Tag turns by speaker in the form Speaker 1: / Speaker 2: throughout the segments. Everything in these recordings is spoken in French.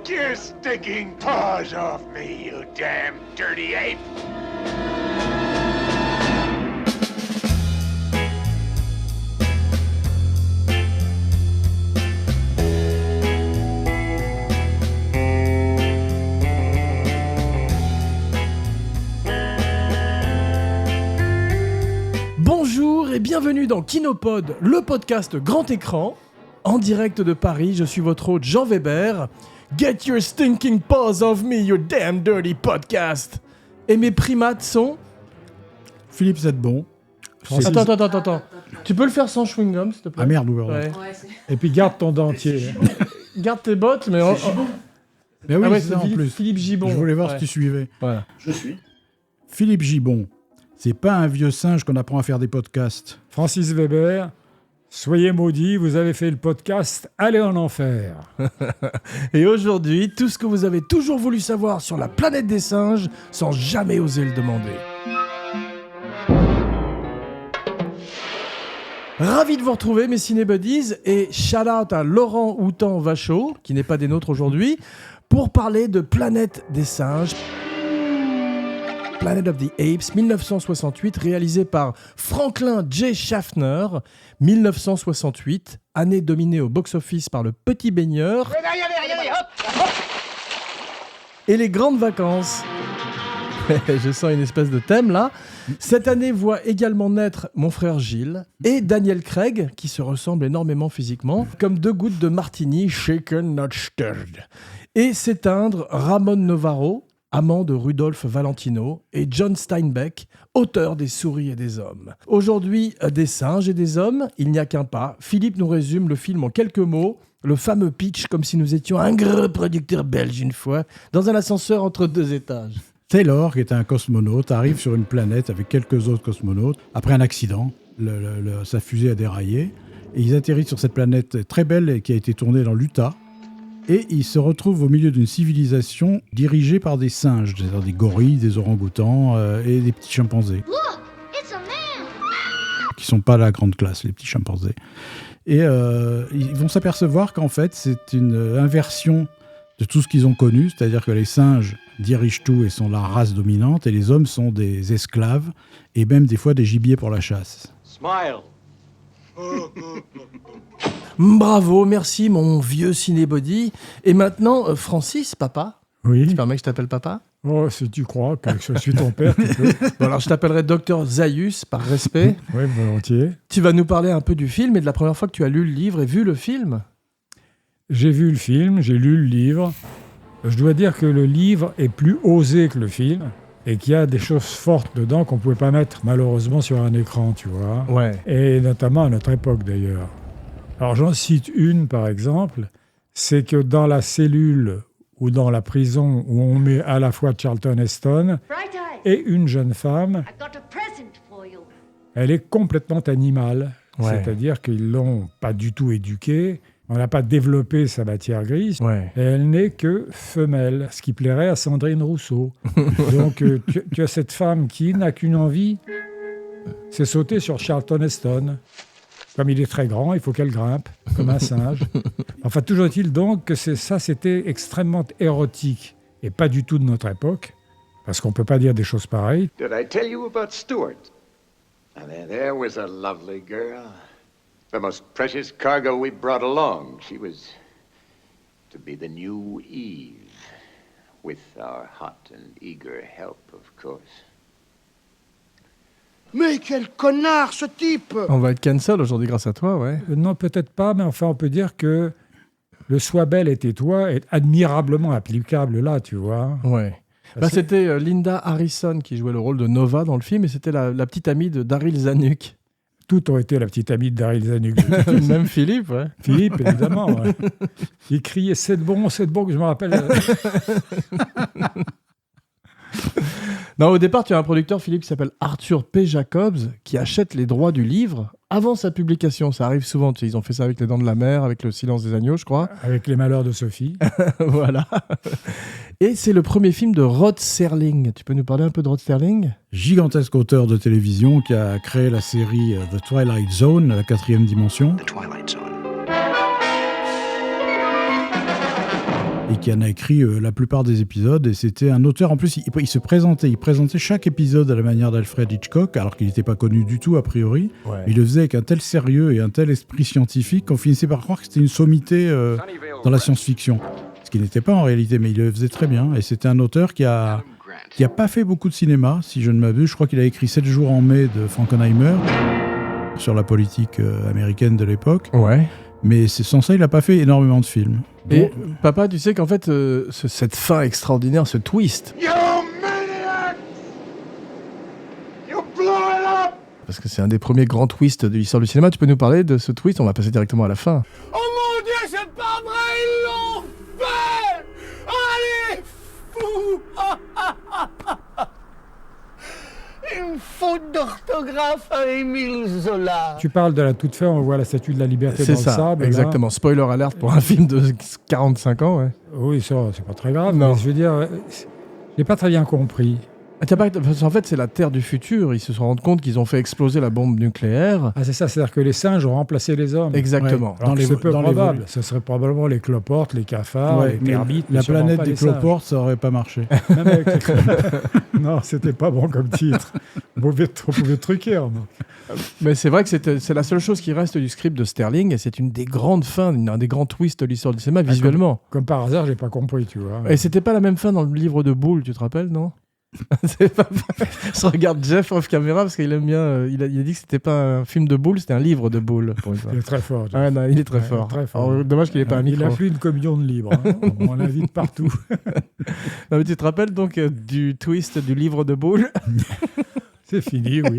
Speaker 1: Take your stinking paws off me, you damn dirty ape!
Speaker 2: Bonjour et bienvenue dans Kinopod, le podcast grand écran. En direct de Paris, je suis votre hôte Jean Weber. Get your stinking paws off me, you damn dirty podcast. Et mes primates sont...
Speaker 3: Philippe Zedbon.
Speaker 2: Attends. Tu peux le faire sans chewing-gum, s'il te plaît?
Speaker 3: Ah merde, ouvert.
Speaker 2: Ouais.
Speaker 3: Et puis garde ton dentier.
Speaker 2: Garde tes bottes, mais...
Speaker 3: Mais oui,
Speaker 2: Ah ouais,
Speaker 3: c'est ça en plus.
Speaker 2: Philippe Gibon.
Speaker 3: Je voulais voir
Speaker 2: Ouais.
Speaker 3: si tu suivais.
Speaker 2: Voilà.
Speaker 4: Je suis.
Speaker 3: Philippe Gibon, c'est pas un vieux singe qu'on apprend à faire des podcasts.
Speaker 5: Francis Weber, soyez maudits, vous avez fait le podcast Allez en enfer.
Speaker 2: Et aujourd'hui, tout ce que vous avez toujours voulu savoir sur la planète des singes sans jamais oser le demander. Ravi de vous retrouver, mes cinébuddies, et shout-out à Laurent Houtan-Vachaud, qui n'est pas des nôtres aujourd'hui, pour parler de Planète des singes. Planet of the Apes, 1968, réalisé par Franklin J. Schaffner. 1968, année dominée au box-office par Le Petit Baigneur et Les Grandes Vacances. Je sens une espèce de thème là. Cette année voit également naître mon frère Gilles et Daniel Craig, qui se ressemblent énormément physiquement, comme deux gouttes de martini, shaken not stirred. Et s'éteindre Ramon Novarro, amant de Rudolph Valentino, et John Steinbeck, auteur des Souris et des Hommes. Aujourd'hui, des singes et des hommes, il n'y a qu'un pas. Philippe nous résume le film en quelques mots, le fameux pitch, comme si nous étions un gros producteur belge une fois, dans un ascenseur entre deux étages.
Speaker 3: Taylor, qui est un cosmonaute, arrive sur une planète avec quelques autres cosmonautes. Après un accident, sa fusée a déraillé. Et ils atterrissent sur cette planète très belle et qui a été tournée dans l'Utah. Et ils se retrouvent au milieu d'une civilisation dirigée par des singes, c'est-à-dire des gorilles, des orang-outans et des petits chimpanzés. Qui sont pas la grande classe, les petits chimpanzés. Et ils vont s'apercevoir qu'en fait, c'est une inversion de tout ce qu'ils ont connu, c'est-à-dire que les singes dirigent tout et sont la race dominante, et les hommes sont des esclaves, et même des fois des gibiers pour la chasse.
Speaker 4: Smile.
Speaker 2: Bravo, merci mon vieux cinébody. Et maintenant, Francis, papa.
Speaker 5: Oui.
Speaker 2: Tu permets que je t'appelle papa?
Speaker 5: Oh, si tu crois que je suis ton père, tu peux.
Speaker 2: Bon, alors je t'appellerai Docteur Zaius, par respect.
Speaker 5: Oui, volontiers.
Speaker 2: Tu vas nous parler un peu du film et de la première fois que tu as lu le livre et vu le film.
Speaker 5: J'ai vu le film, j'ai lu le livre. Je dois dire que le livre est plus osé que le film et qu'il y a des choses fortes dedans qu'on ne pouvait pas mettre malheureusement sur un écran, tu vois.
Speaker 2: Ouais.
Speaker 5: Et notamment à notre époque d'ailleurs. Alors j'en cite une par exemple, c'est que dans la cellule ou dans la prison où on met à la fois Charlton Heston et une jeune femme, elle est complètement animale.
Speaker 2: Ouais.
Speaker 5: C'est-à-dire qu'ils ne l'ont pas du tout éduquée, on n'a pas développé sa matière grise,
Speaker 2: Ouais.
Speaker 5: et elle n'est que femelle, ce qui plairait à Sandrine Rousseau. Donc tu as cette femme qui n'a qu'une envie, c'est sauter sur Charlton Heston. Comme il est très grand, il faut qu'elle grimpe, comme un singe. Enfin, toujours est-il donc que c'était extrêmement érotique, et pas du tout de notre époque, parce qu'on ne peut pas dire des choses pareilles.
Speaker 1: Did I tell you about Stuart? And there was a lovely girl. The most precious cargo we brought along. She was to be the new Eve. With our hot and eager help, of course.
Speaker 4: Mais quel connard, ce type!
Speaker 2: On va être cancel aujourd'hui grâce à toi, ouais.
Speaker 5: Non, peut-être pas, mais enfin, on peut dire que le « sois belle et tais-toi » est admirablement applicable là, tu vois.
Speaker 2: Ouais. Bah, c'était Linda Harrison qui jouait le rôle de Nova dans le film et c'était la petite amie de Daryl Zanuck.
Speaker 5: Tout aurait été la petite amie de Daryl Zanuck.
Speaker 2: Même Philippe, ouais.
Speaker 5: Philippe, évidemment. Ouais. Il criait « c'est bon, que je me rappelle. »
Speaker 2: Non, au départ, tu as un producteur, Philippe, qui s'appelle Arthur P. Jacobs, qui achète les droits du livre avant sa publication. Ça arrive souvent, tu sais, ils ont fait ça avec Les Dents de la Mer, avec Le Silence des Agneaux, je crois.
Speaker 5: Avec les malheurs de Sophie.
Speaker 2: Voilà. Et c'est le premier film de Rod Serling. Tu peux nous parler un peu de Rod Serling ?
Speaker 3: Gigantesque auteur de télévision qui a créé la série The Twilight Zone, la 4e dimension.
Speaker 6: The Twilight Zone.
Speaker 3: et qui en a écrit la plupart des épisodes. Et c'était un auteur, en plus, il présentait chaque épisode à la manière d'Alfred Hitchcock, alors qu'il n'était pas connu du tout a priori.
Speaker 2: Ouais.
Speaker 3: Il le faisait avec un tel sérieux et un tel esprit scientifique qu'on finissait par croire que c'était une sommité dans la science-fiction. Ce qui n'était pas en réalité, mais il le faisait très bien. Et c'était un auteur qui a pas fait beaucoup de cinéma, si je ne m'abuse. Je crois qu'il a écrit 7 jours en mai de Frankenheimer sur la politique américaine de l'époque.
Speaker 2: Ouais.
Speaker 3: Mais sans ça, il n'a pas fait énormément de films.
Speaker 2: Et papa, tu sais qu'en fait, cette fin extraordinaire, ce twist,
Speaker 1: You maniac! You blew it up!
Speaker 2: parce que c'est un des premiers grands twists de l'histoire du cinéma, tu peux nous parler de ce twist? On va passer directement à la fin.
Speaker 4: Oh mon Dieu, c'est pas vrai, ils l'ont fait! Allez, fou! Une faute d'orthographe à Émile Zola.
Speaker 5: Tu parles de la toute fin, on voit la statue de la liberté
Speaker 2: C'est
Speaker 5: dans
Speaker 2: ça,
Speaker 5: le sable. là.
Speaker 2: exactement. Spoiler alert pour un film de 45 ans, ouais.
Speaker 5: Oui, ça, c'est pas très grave.
Speaker 2: Non.
Speaker 5: Mais je veux dire, j'ai pas très bien compris.
Speaker 2: Ah, tiens, parce qu'en fait, c'est la Terre du futur. Ils se sont rendus compte qu'ils ont fait exploser la bombe nucléaire.
Speaker 5: Ah, c'est ça, c'est-à-dire que les singes ont remplacé les hommes.
Speaker 2: Exactement.
Speaker 5: Alors que c'est peu
Speaker 3: dans les
Speaker 5: probable.
Speaker 3: volumes.
Speaker 5: Ce serait probablement les cloportes, les cafards,
Speaker 3: Ouais,
Speaker 5: les
Speaker 3: mais
Speaker 5: termites. mais
Speaker 3: la
Speaker 5: sûrement
Speaker 3: planète
Speaker 5: pas
Speaker 3: des
Speaker 5: les singes.
Speaker 3: cloportes, ça aurait pas marché.
Speaker 5: Même avec les- Non, c'était pas bon comme titre. On pouvait truquer. Remarque.
Speaker 2: Mais c'est vrai que c'est la seule chose qui reste du script de Sterling, et c'est une des grandes fins, un des grands twists de l'histoire du cinéma, visuellement.
Speaker 5: Comme par hasard, j'ai pas compris, tu vois.
Speaker 2: Et c'était pas la même fin dans le livre de Boulle, tu te rappelles, non? C'est pas... Je regarde Jeff off caméra parce qu'il aime bien. Il a dit que c'était pas un film de Boulle, c'était un livre de Boulle. Pour une fois.
Speaker 5: Il est très fort. Jeff.
Speaker 2: Ah, non, il est très
Speaker 5: Ouais,
Speaker 2: fort.
Speaker 5: très fort.
Speaker 2: Alors, dommage qu'il n'ait pas un
Speaker 5: Il
Speaker 2: micro.
Speaker 5: a plus une communion de libre. Hein. On l'invite partout.
Speaker 2: Non, mais tu te rappelles donc du twist du livre de Boulle?
Speaker 5: C'est fini, oui.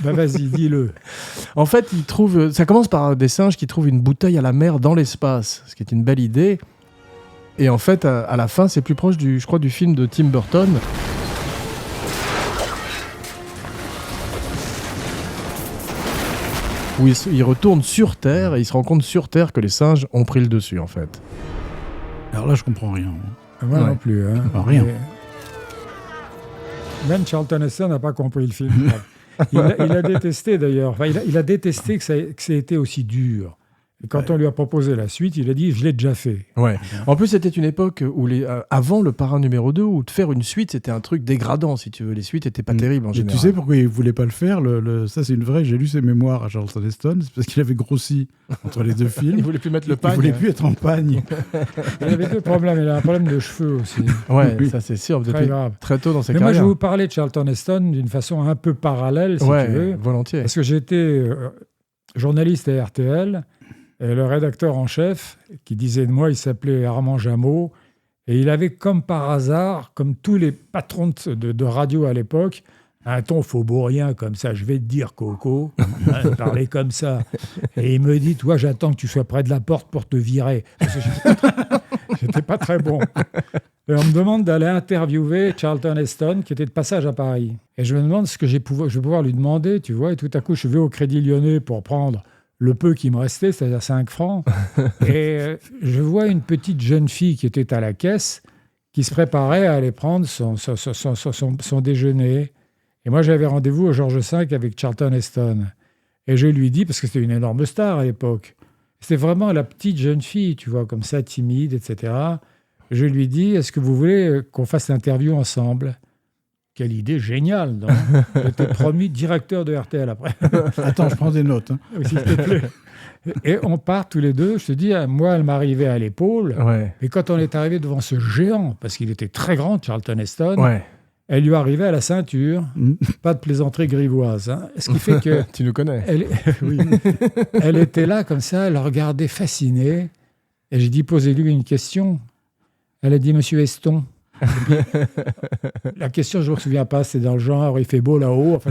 Speaker 5: Bah vas-y, dis-le.
Speaker 2: En fait, il trouve. Ça commence par des singes qui trouvent une bouteille à la mer dans l'espace, ce qui est une belle idée. Et en fait, à la fin, c'est plus proche je crois, du film de Tim Burton. Où il retourne sur Terre et il se rend compte sur Terre que les singes ont pris le dessus, en fait.
Speaker 3: Alors là, je comprends rien.
Speaker 5: Moi
Speaker 2: Ouais.
Speaker 5: non plus. Hein.
Speaker 3: Ah, rien.
Speaker 5: Même Charlton Heston n'a pas compris le film. Il a détesté d'ailleurs. Enfin, il a détesté que ça ait été aussi dur. Et quand on lui a proposé la suite, il a dit « je l'ai déjà fait
Speaker 2: Ouais. En plus, c'était une époque où avant le Parrain numéro 2, où de faire une suite, c'était un truc dégradant, si tu veux. Les suites n'étaient pas terribles en
Speaker 3: Et
Speaker 2: général.
Speaker 3: tu sais pourquoi il voulait pas le faire ça, c'est une vraie. J'ai lu ses mémoires à Charlton Heston. C'est parce qu'il avait grossi entre les deux films.
Speaker 2: Il voulait plus mettre le
Speaker 3: Il
Speaker 2: pagne.
Speaker 3: voulait plus être en pagne. ».
Speaker 5: Il avait deux problèmes. Il a un problème de cheveux aussi.
Speaker 2: Ouais,
Speaker 3: Oui.
Speaker 2: ça c'est sûr.
Speaker 5: Très
Speaker 2: Depuis
Speaker 5: grave.
Speaker 2: très tôt dans sa
Speaker 5: Mais moi, je
Speaker 2: carrière.
Speaker 5: vais vous parler de Charlton Heston d'une façon un peu parallèle, si
Speaker 2: ouais,
Speaker 5: tu veux.
Speaker 2: volontiers.
Speaker 5: Parce que j'étais journaliste à RTL, et le rédacteur en chef, qui disait de moi, il s'appelait Armand Jameau, et il avait comme par hasard, comme tous les patrons de radio à l'époque, un ton faubourien comme ça, je vais te dire Coco, hein, parler comme ça. Et il me dit, toi, j'attends que tu sois près de la porte pour te virer. Parce que j'étais pas très bon. Et on me demande d'aller interviewer Charlton Heston, qui était de passage à Paris. Et je me demande ce que je vais pouvoir lui demander, tu vois. Et tout à coup, je vais au Crédit Lyonnais pour prendre le peu qui me restait, c'est-à-dire 5 francs. Et je vois une petite jeune fille qui était à la caisse, qui se préparait à aller prendre son déjeuner. Et moi, j'avais rendez-vous au Georges V avec Charlton Heston. Et je lui dis, parce que c'était une énorme star à l'époque, c'était vraiment la petite jeune fille, tu vois, comme ça, timide, etc. Je lui dis, est-ce que vous voulez qu'on fasse l'interview ensemble ? Quelle idée géniale, non ? J'étais promu directeur de RTL après.
Speaker 3: Attends, je prends des notes. Hein.
Speaker 5: Oui, s'il te plaît. Et on part tous les deux. Je te dis, moi, elle m'arrivait à l'épaule.
Speaker 2: Ouais.
Speaker 5: Et quand on est arrivé devant ce géant, parce qu'il était très grand, Charlton Heston,
Speaker 2: Ouais.
Speaker 5: elle lui arrivait à la ceinture. Pas de plaisanterie grivoise. Hein. Ce qui fait que...
Speaker 2: Tu nous connais.
Speaker 5: Oui. Elle était là, comme ça, elle la regardait fascinée. Et j'ai dit, posez-lui une question. Elle a dit, Monsieur Heston. La question, je ne me souviens pas, c'est dans le genre, il fait beau là-haut. Enfin,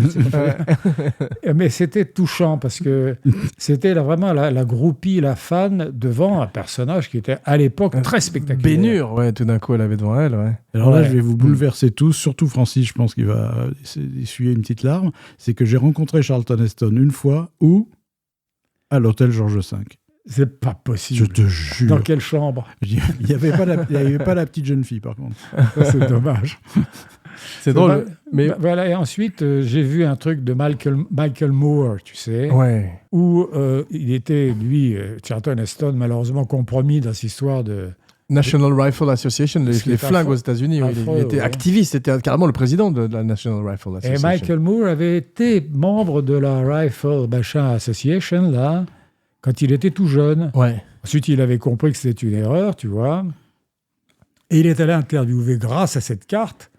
Speaker 5: mais c'était touchant parce que c'était vraiment la groupie, la fan devant un personnage qui était à l'époque très spectaculaire.
Speaker 2: Bénure, ouais, tout d'un coup, elle avait devant elle, ouais.
Speaker 3: Alors là,
Speaker 5: Ouais.
Speaker 3: je vais vous bouleverser tous, surtout Francis, je pense qu'il va essuyer une petite larme. C'est que j'ai rencontré Charlton Heston une fois, où à l'hôtel Georges V.
Speaker 5: C'est pas
Speaker 3: Je
Speaker 5: possible.
Speaker 3: te jure.
Speaker 5: Dans quelle chambre ?
Speaker 3: Il n'y avait pas la petite jeune fille, par contre.
Speaker 5: Ça, c'est dommage.
Speaker 2: C'est drôle,
Speaker 5: Bah,
Speaker 2: mais...
Speaker 5: voilà, et ensuite, j'ai vu un truc de Michael Moore, tu sais,
Speaker 2: Ouais.
Speaker 5: où il était, lui, Charlton Heston, malheureusement compromis dans cette histoire
Speaker 2: National Rifle Association,
Speaker 5: Ce qui
Speaker 2: les
Speaker 5: est
Speaker 2: flingues
Speaker 5: affreux.
Speaker 2: aux États-Unis. Oui, il
Speaker 5: Affreux,
Speaker 2: était
Speaker 5: ouais.
Speaker 2: activiste, c'était carrément le président de la National Rifle
Speaker 5: Et
Speaker 2: Association.
Speaker 5: Michael Moore avait été membre de la Rifle machin Association, là, quand il était tout jeune.
Speaker 2: Ouais.
Speaker 5: Ensuite, il avait compris que c'était une erreur, tu vois. Et il est allé interviewer, grâce à cette carte,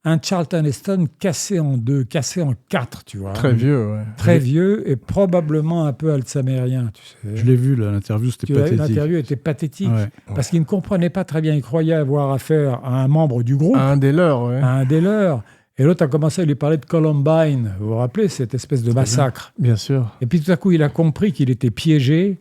Speaker 5: un Charlton Heston cassé en deux, cassé en quatre, tu vois.
Speaker 2: Très vieux, ouais.
Speaker 5: Très vieux et probablement un peu alzheimerien, tu sais.
Speaker 3: Je l'ai vu, là, l'interview, c'était pathétique.
Speaker 5: L'interview était pathétique
Speaker 3: Ouais.
Speaker 5: parce qu'il ne comprenait pas très bien. Il croyait avoir affaire à un membre du groupe,
Speaker 2: Un des leurs, ouais.
Speaker 5: à un des leurs. Et l'autre a commencé à lui parler de Columbine. Vous vous rappelez, cette espèce de massacre.
Speaker 2: Bien sûr.
Speaker 5: Et puis tout à coup, il a compris qu'il était piégé.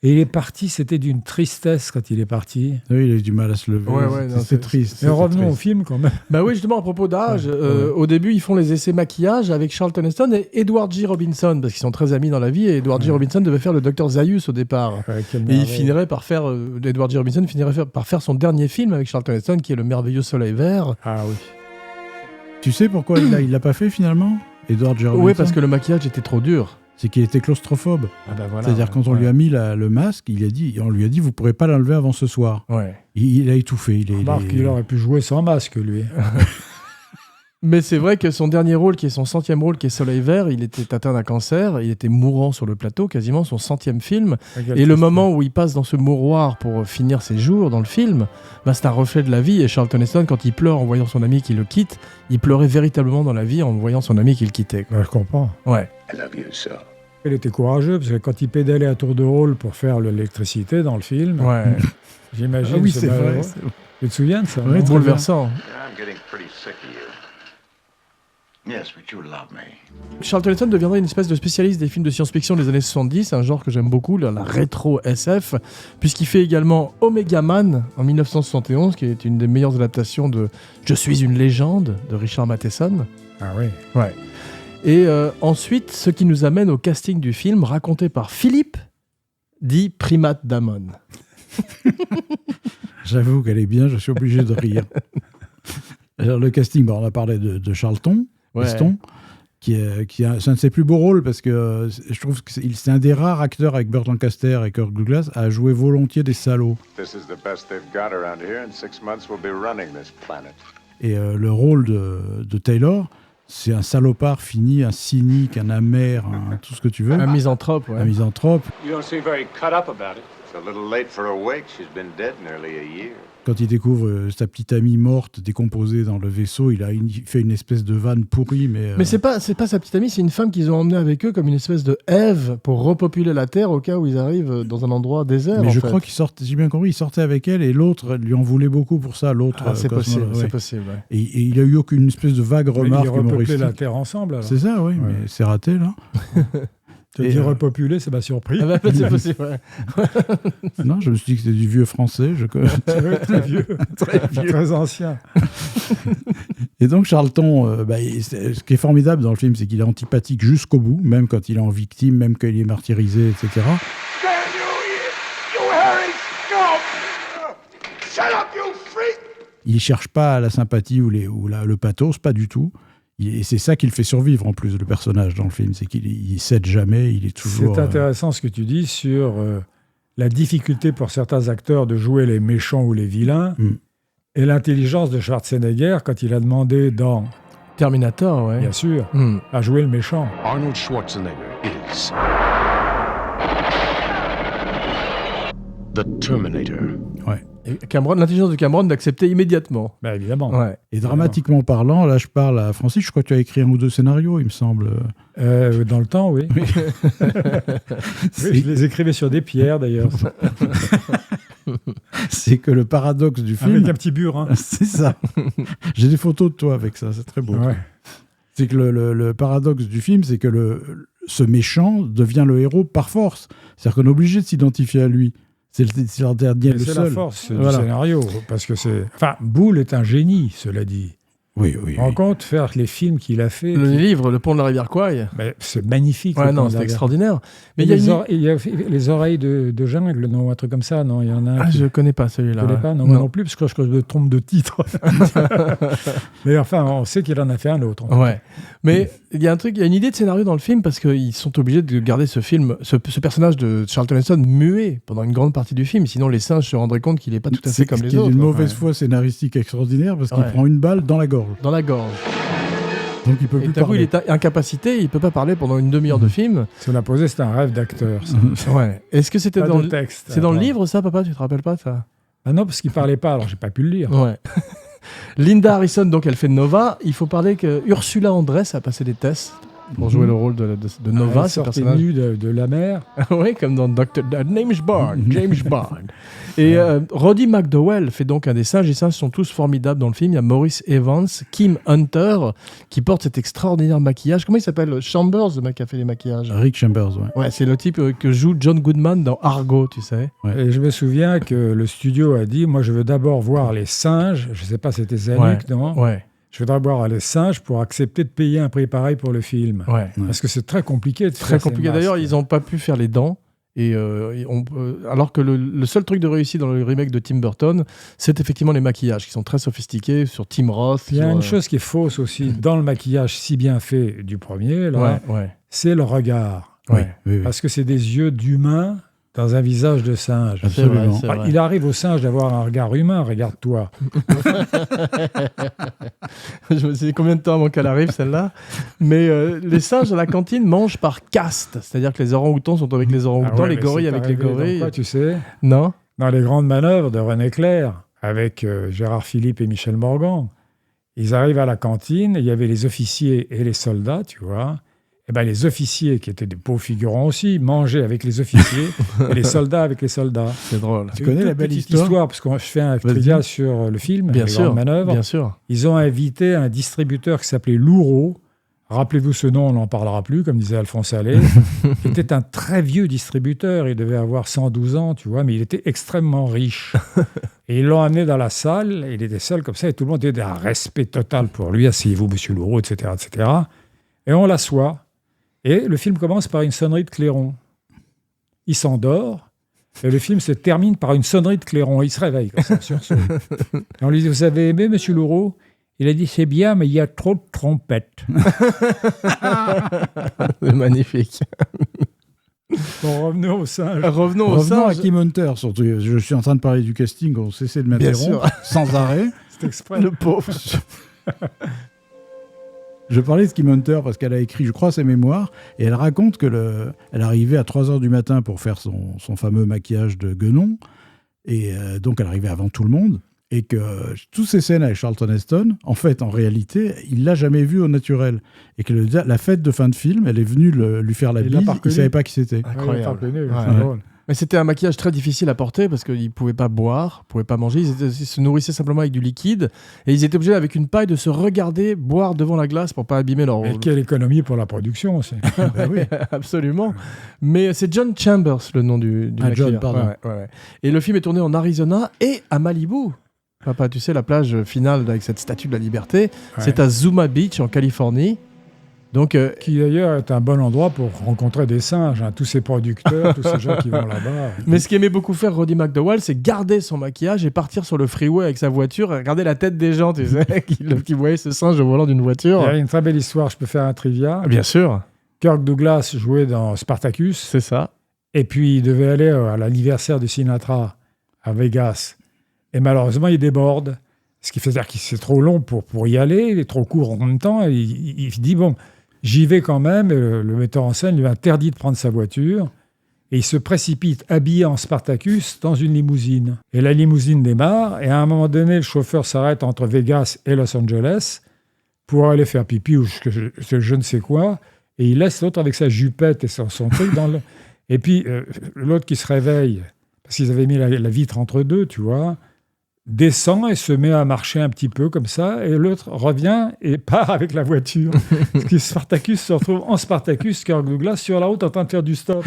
Speaker 5: Et il est parti, c'était d'une tristesse quand il est parti.
Speaker 3: Oui, il a eu du mal à se lever.
Speaker 2: Ouais, ouais, non,
Speaker 3: C'était
Speaker 2: c'est-
Speaker 3: triste.
Speaker 5: Mais
Speaker 3: c'était
Speaker 5: revenons au
Speaker 3: triste.
Speaker 5: film quand même.
Speaker 2: Bah oui, justement, à propos d'âge,
Speaker 5: Ouais.
Speaker 2: au début, ils font les essais maquillage avec Charlton Heston et Edward G. Robinson, parce qu'ils sont très amis dans la vie, et Edward G.
Speaker 5: Ouais.
Speaker 2: Robinson devait faire le Dr Zaius au départ.
Speaker 5: Ouais, quelle
Speaker 2: Et il
Speaker 5: merveille.
Speaker 2: finirait par faire, Edward G. Robinson finirait par faire son dernier film avec Charlton Heston, qui est Le Merveilleux Soleil Vert.
Speaker 5: Ah oui.
Speaker 3: Tu sais pourquoi il l'a pas fait finalement, Edward G. Robinson
Speaker 2: Oui, parce que le maquillage était trop dur.
Speaker 3: C'est qu'il était claustrophobe.
Speaker 2: Ah bah voilà.
Speaker 3: C'est-à-dire, quand on lui a mis le masque, on lui a dit, vous pourrez pas l'enlever avant ce soir.
Speaker 2: Ouais.
Speaker 3: Il a étouffé.
Speaker 5: Marc, il aurait pu jouer sans masque, lui.
Speaker 2: Mais c'est vrai que son dernier rôle, qui est son 100e rôle, qui est Soleil Vert, il était atteint d'un cancer, il était mourant sur le plateau, quasiment son 100e film. Et le moment où il passe dans ce mouroir pour finir ses jours dans le film, bah, c'est un reflet de la vie. Et Charlton Heston, quand il pleure en voyant son ami qui le quitte, il pleurait véritablement dans la vie en voyant son ami qui le quittait.
Speaker 5: Ouais, je comprends.
Speaker 2: Ouais.
Speaker 1: I love you so.
Speaker 5: Il était courageux, parce que quand il pédalait à tour de rôle pour faire l'électricité dans le film,
Speaker 2: Ouais.
Speaker 5: j'imagine...
Speaker 3: Ah oui,
Speaker 5: ce
Speaker 3: c'est vrai.
Speaker 5: malheureux. Tu te souviens de ça
Speaker 3: Ouais,
Speaker 5: non
Speaker 3: très
Speaker 2: Bouleversant.
Speaker 1: I'm getting pretty sick of you. Yes, but you love me.
Speaker 2: Charlton Heston deviendra une espèce de spécialiste des films de science-fiction des années 70, un genre que j'aime beaucoup, la rétro SF, puisqu'il fait également Omega Man en 1971, qui est une des meilleures adaptations de Je suis une légende de Richard Matheson.
Speaker 5: Ah oui.
Speaker 2: Ouais. Et ensuite, ce qui nous amène au casting du film, raconté par Philippe, dit Primate Damon.
Speaker 3: J'avoue qu'elle est bien, je suis obligé de rire. Alors, le casting, on a parlé de Charlton Heston, qui est un de ses plus beaux rôles, parce que je trouve que c'est un des rares acteurs avec Burt Lancaster et Kirk Douglas à jouer volontiers des salauds.
Speaker 1: This is the best they've got around here. In 6 months, we'll be running this planet.
Speaker 3: Et le rôle de Taylor, c'est un salopard fini, un cynique, un amer, tout ce que tu veux,
Speaker 2: Un misanthrope, ouais.
Speaker 3: un misanthrope.
Speaker 4: You don't seem very cut up about it.
Speaker 1: It's a little late for a wake. She's been dead nearly a year.
Speaker 3: Quand il découvre sa petite amie morte, décomposée dans le vaisseau, il fait une espèce de vanne pourrie, mais...
Speaker 2: Mais c'est pas sa petite amie, c'est une femme qu'ils ont emmenée avec eux comme une espèce de Ève pour repopuler la Terre au cas où ils arrivent dans un endroit désert.
Speaker 3: Mais
Speaker 2: en
Speaker 3: je
Speaker 2: fait.
Speaker 3: crois qu'il sortait, j'ai bien compris, il sortait avec elle et l'autre lui en voulait beaucoup pour ça, l'autre.
Speaker 2: Ah, c'est possible,
Speaker 3: cosmonaute, ouais.
Speaker 2: c'est possible. Ouais.
Speaker 3: Et il a eu aucune espèce de vague
Speaker 5: Mais
Speaker 3: remarque
Speaker 5: ils repeuplaient
Speaker 3: humoristique.
Speaker 5: la Terre ensemble, alors.
Speaker 3: C'est ça, oui,
Speaker 5: Ouais.
Speaker 3: mais c'est raté, là.
Speaker 5: Tu
Speaker 2: Et,
Speaker 5: dis repopuler, ça m'a surpris.
Speaker 2: Ah bah, c'est possible, ouais.
Speaker 3: Non, je me suis dit que c'était du vieux français.
Speaker 5: C'est vrai, très vieux. Très ancien.
Speaker 3: Et donc, Charlton, ce qui est formidable dans le film, c'est qu'il est antipathique jusqu'au bout, même quand il est en victime, même quand il est martyrisé, etc.
Speaker 4: Damn you hairy scum! Shut up, you freak!
Speaker 3: Il ne cherche pas la sympathie ou le pathos, pas du tout. Et c'est ça qui le fait survivre, en plus, le personnage dans le film. C'est qu'il ne cède jamais, il est toujours...
Speaker 5: C'est intéressant ce que tu dis sur la difficulté pour certains acteurs de jouer les méchants ou les vilains et l'intelligence de Schwarzenegger quand il a demandé dans,
Speaker 2: Terminator, ouais.
Speaker 5: bien sûr,
Speaker 2: Hmm.
Speaker 5: à jouer le méchant.
Speaker 6: Arnold Schwarzenegger is the Terminator.
Speaker 3: Ouais.
Speaker 2: Et Cameron, l'intelligence de Cameron d'accepter immédiatement.
Speaker 5: Ben, évidemment.
Speaker 2: Ouais.
Speaker 3: Et dramatiquement parlant, là, je parle à Francis, je crois que tu as écrit 1 ou 2 scénarios, il me semble.
Speaker 5: Dans le temps, oui. Oui, je les écrivais sur des pierres, d'ailleurs,
Speaker 3: C'est que le paradoxe du film...
Speaker 5: avec un petit burin.
Speaker 3: C'est ça. J'ai des photos de toi avec ça, c'est très beau.
Speaker 5: Ouais.
Speaker 3: C'est que le paradoxe du film, c'est que ce méchant devient le héros par force. C'est-à-dire qu'on est obligé de s'identifier à lui. C'est le dernier,
Speaker 5: Mais
Speaker 3: le
Speaker 5: c'est
Speaker 3: seul.
Speaker 5: la force
Speaker 3: Voilà.
Speaker 5: du scénario, parce que c'est... Enfin, Boulle est un génie, cela dit.
Speaker 3: Oui,
Speaker 5: Tu te rends compte, faire les films qu'il a fait,
Speaker 2: Le livre, Le pont de la rivière Kwai.
Speaker 5: c'est magnifique.
Speaker 2: Ouais,
Speaker 5: le
Speaker 2: non,
Speaker 5: Pont de
Speaker 2: c'est
Speaker 5: la
Speaker 2: extraordinaire.
Speaker 5: Mais
Speaker 2: Mais il y a
Speaker 5: il y a les oreilles de jungle, non, un truc comme ça, non, il y en a un.
Speaker 2: Ah, je connais pas celui-là.
Speaker 5: Je ne connais
Speaker 2: ouais.
Speaker 5: pas, non, moi non plus, parce que je me trompe de titre. Mais enfin, on sait qu'il en a fait un autre. en fait.
Speaker 2: Ouais. Mais il y a un truc, il y a une idée de scénario dans le film parce qu'ils sont obligés de garder ce personnage de Charlton Heston muet pendant une grande partie du film. Sinon, les singes se rendraient compte qu'il n'est pas tout à fait comme
Speaker 3: Ce
Speaker 2: les
Speaker 3: qui est
Speaker 2: autres.
Speaker 3: d'une mauvaise foi scénaristique extraordinaire parce qu'il
Speaker 2: Ouais.
Speaker 3: prend une balle dans la gorge.
Speaker 2: Dans la gorge.
Speaker 3: Donc il peut
Speaker 2: Et
Speaker 3: plus
Speaker 2: t'as vu, il
Speaker 3: parler.
Speaker 2: est incapacité, il peut pas parler pendant une demi-heure de film.
Speaker 5: Si on a posé, c'était un rêve d'acteur. ça.
Speaker 2: Ouais. Est-ce que c'était
Speaker 5: Pas
Speaker 2: dans
Speaker 5: de
Speaker 2: le...
Speaker 5: texte.
Speaker 2: C'est dans le
Speaker 5: Attends.
Speaker 2: livre, ça, papa? Tu te rappelles pas, ça?
Speaker 5: Ah non, parce qu'il parlait pas, alors j'ai pas pu le lire.
Speaker 2: Ouais. Linda Harrison, donc, elle fait Nova. Il faut parler que Ursula Andress a passé des tests pour jouer le rôle de Nova,
Speaker 5: Elle
Speaker 2: ce
Speaker 5: sortait
Speaker 2: personnage.
Speaker 5: nue de la mer.
Speaker 2: Oui, comme dans James Bond. Et Roddy McDowell fait donc un des singes. Les singes sont tous formidables dans le film. Il y a Maurice Evans, Kim Hunter, qui porte cet extraordinaire maquillage. Comment il s'appelle? Chambers, le mec qui a fait les maquillages.
Speaker 3: Rick Chambers, ouais.
Speaker 2: Ouais, c'est le type que joue John Goodman dans Argo, tu sais.
Speaker 5: Et je me souviens que le studio a dit, moi je veux d'abord voir les singes. Je sais pas, c'était Zanuck,
Speaker 2: Ouais.
Speaker 5: non?
Speaker 2: Ouais,
Speaker 5: Je voudrais voir les singes pour accepter de payer un prix pareil pour le film.
Speaker 2: ouais.
Speaker 5: Parce que c'est très compliqué de
Speaker 2: Très
Speaker 5: faire ces
Speaker 2: compliqué. D'ailleurs,
Speaker 5: masques.
Speaker 2: ils n'ont pas pu faire les dents. Alors que le seul truc de réussi dans le remake de Tim Burton, c'est effectivement les maquillages qui sont très sophistiqués sur Tim Roth.
Speaker 5: Il y a
Speaker 2: sur,
Speaker 5: une chose qui est fausse aussi dans le maquillage si bien fait du premier, là,
Speaker 2: Ouais.
Speaker 5: c'est le regard.
Speaker 3: Oui, oui.
Speaker 5: Parce que c'est des yeux d'humain dans un visage de singe.
Speaker 2: C'est vrai,
Speaker 3: Absolument.
Speaker 2: c'est vrai.
Speaker 5: Il arrive au singe d'avoir un regard humain, regarde-toi.
Speaker 2: Je me suis dit combien de temps avant qu'elle arrive, celle-là. Mais les singes à la cantine mangent par caste. C'est-à-dire que les orang-outans sont avec les orang-outans,
Speaker 5: Ah ouais,
Speaker 2: les
Speaker 5: mais
Speaker 2: gorilles
Speaker 5: c'est
Speaker 2: avec les
Speaker 5: arrivé dans
Speaker 2: gorilles.
Speaker 5: quoi, tu sais,
Speaker 2: Non?
Speaker 5: dans les grandes manœuvres de René Clair, avec Gérard Philippe et Michel Morgan, ils arrivent à la cantine, et il y avait les officiers et les soldats, tu vois. Et ben les officiers, qui étaient des beaux figurants aussi, mangeaient avec les officiers et les soldats avec les soldats.
Speaker 2: C'est drôle.
Speaker 3: Tu connais
Speaker 5: Une
Speaker 3: la
Speaker 5: toute
Speaker 3: belle
Speaker 5: petite
Speaker 3: histoire
Speaker 5: parce que je fais un
Speaker 2: Vas-y.
Speaker 5: trivia sur le film,
Speaker 2: Bien
Speaker 5: les
Speaker 2: sûr,
Speaker 5: grandes manœuvres.
Speaker 2: bien sûr.
Speaker 5: Ils ont invité un distributeur qui s'appelait Louraud. Rappelez-vous ce nom, on n'en parlera plus, comme disait Alphonse Allais. Qui était un très vieux distributeur. Il devait avoir 112 ans, tu vois, mais il était extrêmement riche. Et ils l'ont amené dans la salle. Il était seul comme ça, et tout le monde était d'un respect total pour lui. Asseyez-vous, monsieur Louraud, etc., etc. Et on l'assoit. Et le film commence par une sonnerie de clairon. Il s'endort. Et le film se termine par une sonnerie de clairon. Il se réveille comme ça, sursaut. Et on lui dit, vous avez aimé, monsieur Louraud? Il a dit, c'est bien, mais il y a trop de trompettes.
Speaker 2: C'est magnifique.
Speaker 5: Bon, revenons au singe.
Speaker 2: Revenons au
Speaker 3: Revenons à
Speaker 2: singe.
Speaker 3: Kim Hunter, surtout. Je suis en train de parler du casting, on cessait de m'interrompre sans arrêt.
Speaker 5: C'est exprès.
Speaker 2: Le pauvre.
Speaker 3: Je parlais de Kim Hunter parce qu'elle a écrit, je crois, ses mémoires, et elle raconte que elle arrivait à 3h du matin pour faire son fameux maquillage de Guenon, et donc elle arrivait avant tout le monde, et que toutes ces scènes avec Charlton Heston, en fait, en réalité, il l'a jamais vu au naturel, et que la fête de fin de film, elle est venue lui faire la
Speaker 5: Il l'a
Speaker 3: bise,
Speaker 5: pas
Speaker 3: il
Speaker 5: reconnu.
Speaker 3: savait pas qui c'était.
Speaker 2: Incroyable.
Speaker 5: Ouais, pas reconnu,
Speaker 2: Ouais.
Speaker 5: c'est drôle.
Speaker 2: Mais c'était un maquillage très difficile à porter parce qu'ils ne pouvaient pas boire, ils ne pouvaient pas manger. Ils se nourrissaient simplement avec du liquide. Et ils étaient obligés, avec une paille, de se regarder boire devant la glace pour ne pas abîmer leur...
Speaker 5: Mais quelle économie pour la production aussi.
Speaker 2: Oui, absolument. Mais c'est John Chambers, le nom du
Speaker 3: Ah, John,
Speaker 2: maquilleur.
Speaker 3: pardon.
Speaker 2: Ouais. Et le film est tourné en Arizona et à Malibu. Papa, tu sais, la plage finale avec cette statue de la liberté,
Speaker 5: Ouais.
Speaker 2: c'est à Zuma Beach, en Californie. Donc,
Speaker 5: Qui d'ailleurs est un bon endroit pour rencontrer des singes, hein, tous ces producteurs, tous ces gens qui vont là-bas.
Speaker 2: mais ce qu'aimait beaucoup faire Roddy McDowell, c'est garder son maquillage et partir sur le freeway avec sa voiture et regarder la tête des gens, tu sais, qui voyaient ce singe au volant d'une
Speaker 5: Il
Speaker 2: voiture.
Speaker 5: y a une très belle histoire, je peux faire un trivia.
Speaker 2: Bien sûr,
Speaker 5: Kirk Douglas jouait dans Spartacus,
Speaker 2: c'est ça.
Speaker 5: et puis il devait aller à l'anniversaire de Sinatra à Vegas. Et malheureusement, il déborde. Ce qui fait dire que c'est trop long pour y aller, il est trop court en même temps. Et il dit, bon, j'y vais quand même. Et le metteur en scène lui interdit de prendre sa voiture. Et il se précipite, habillé en Spartacus, dans une limousine. Et la limousine démarre. Et à un moment donné, le chauffeur s'arrête entre Vegas et Los Angeles pour aller faire pipi ou je ne sais quoi. Et il laisse l'autre avec sa jupette et son truc dans le... Et puis, l'autre qui se réveille, parce qu'ils avaient mis la vitre entre deux, tu vois, descend et se met à marcher un petit peu comme ça, et l'autre revient et part avec la voiture. Parce que Spartacus se retrouve en Spartacus, Kirk Douglas, sur la route en train de faire du stop.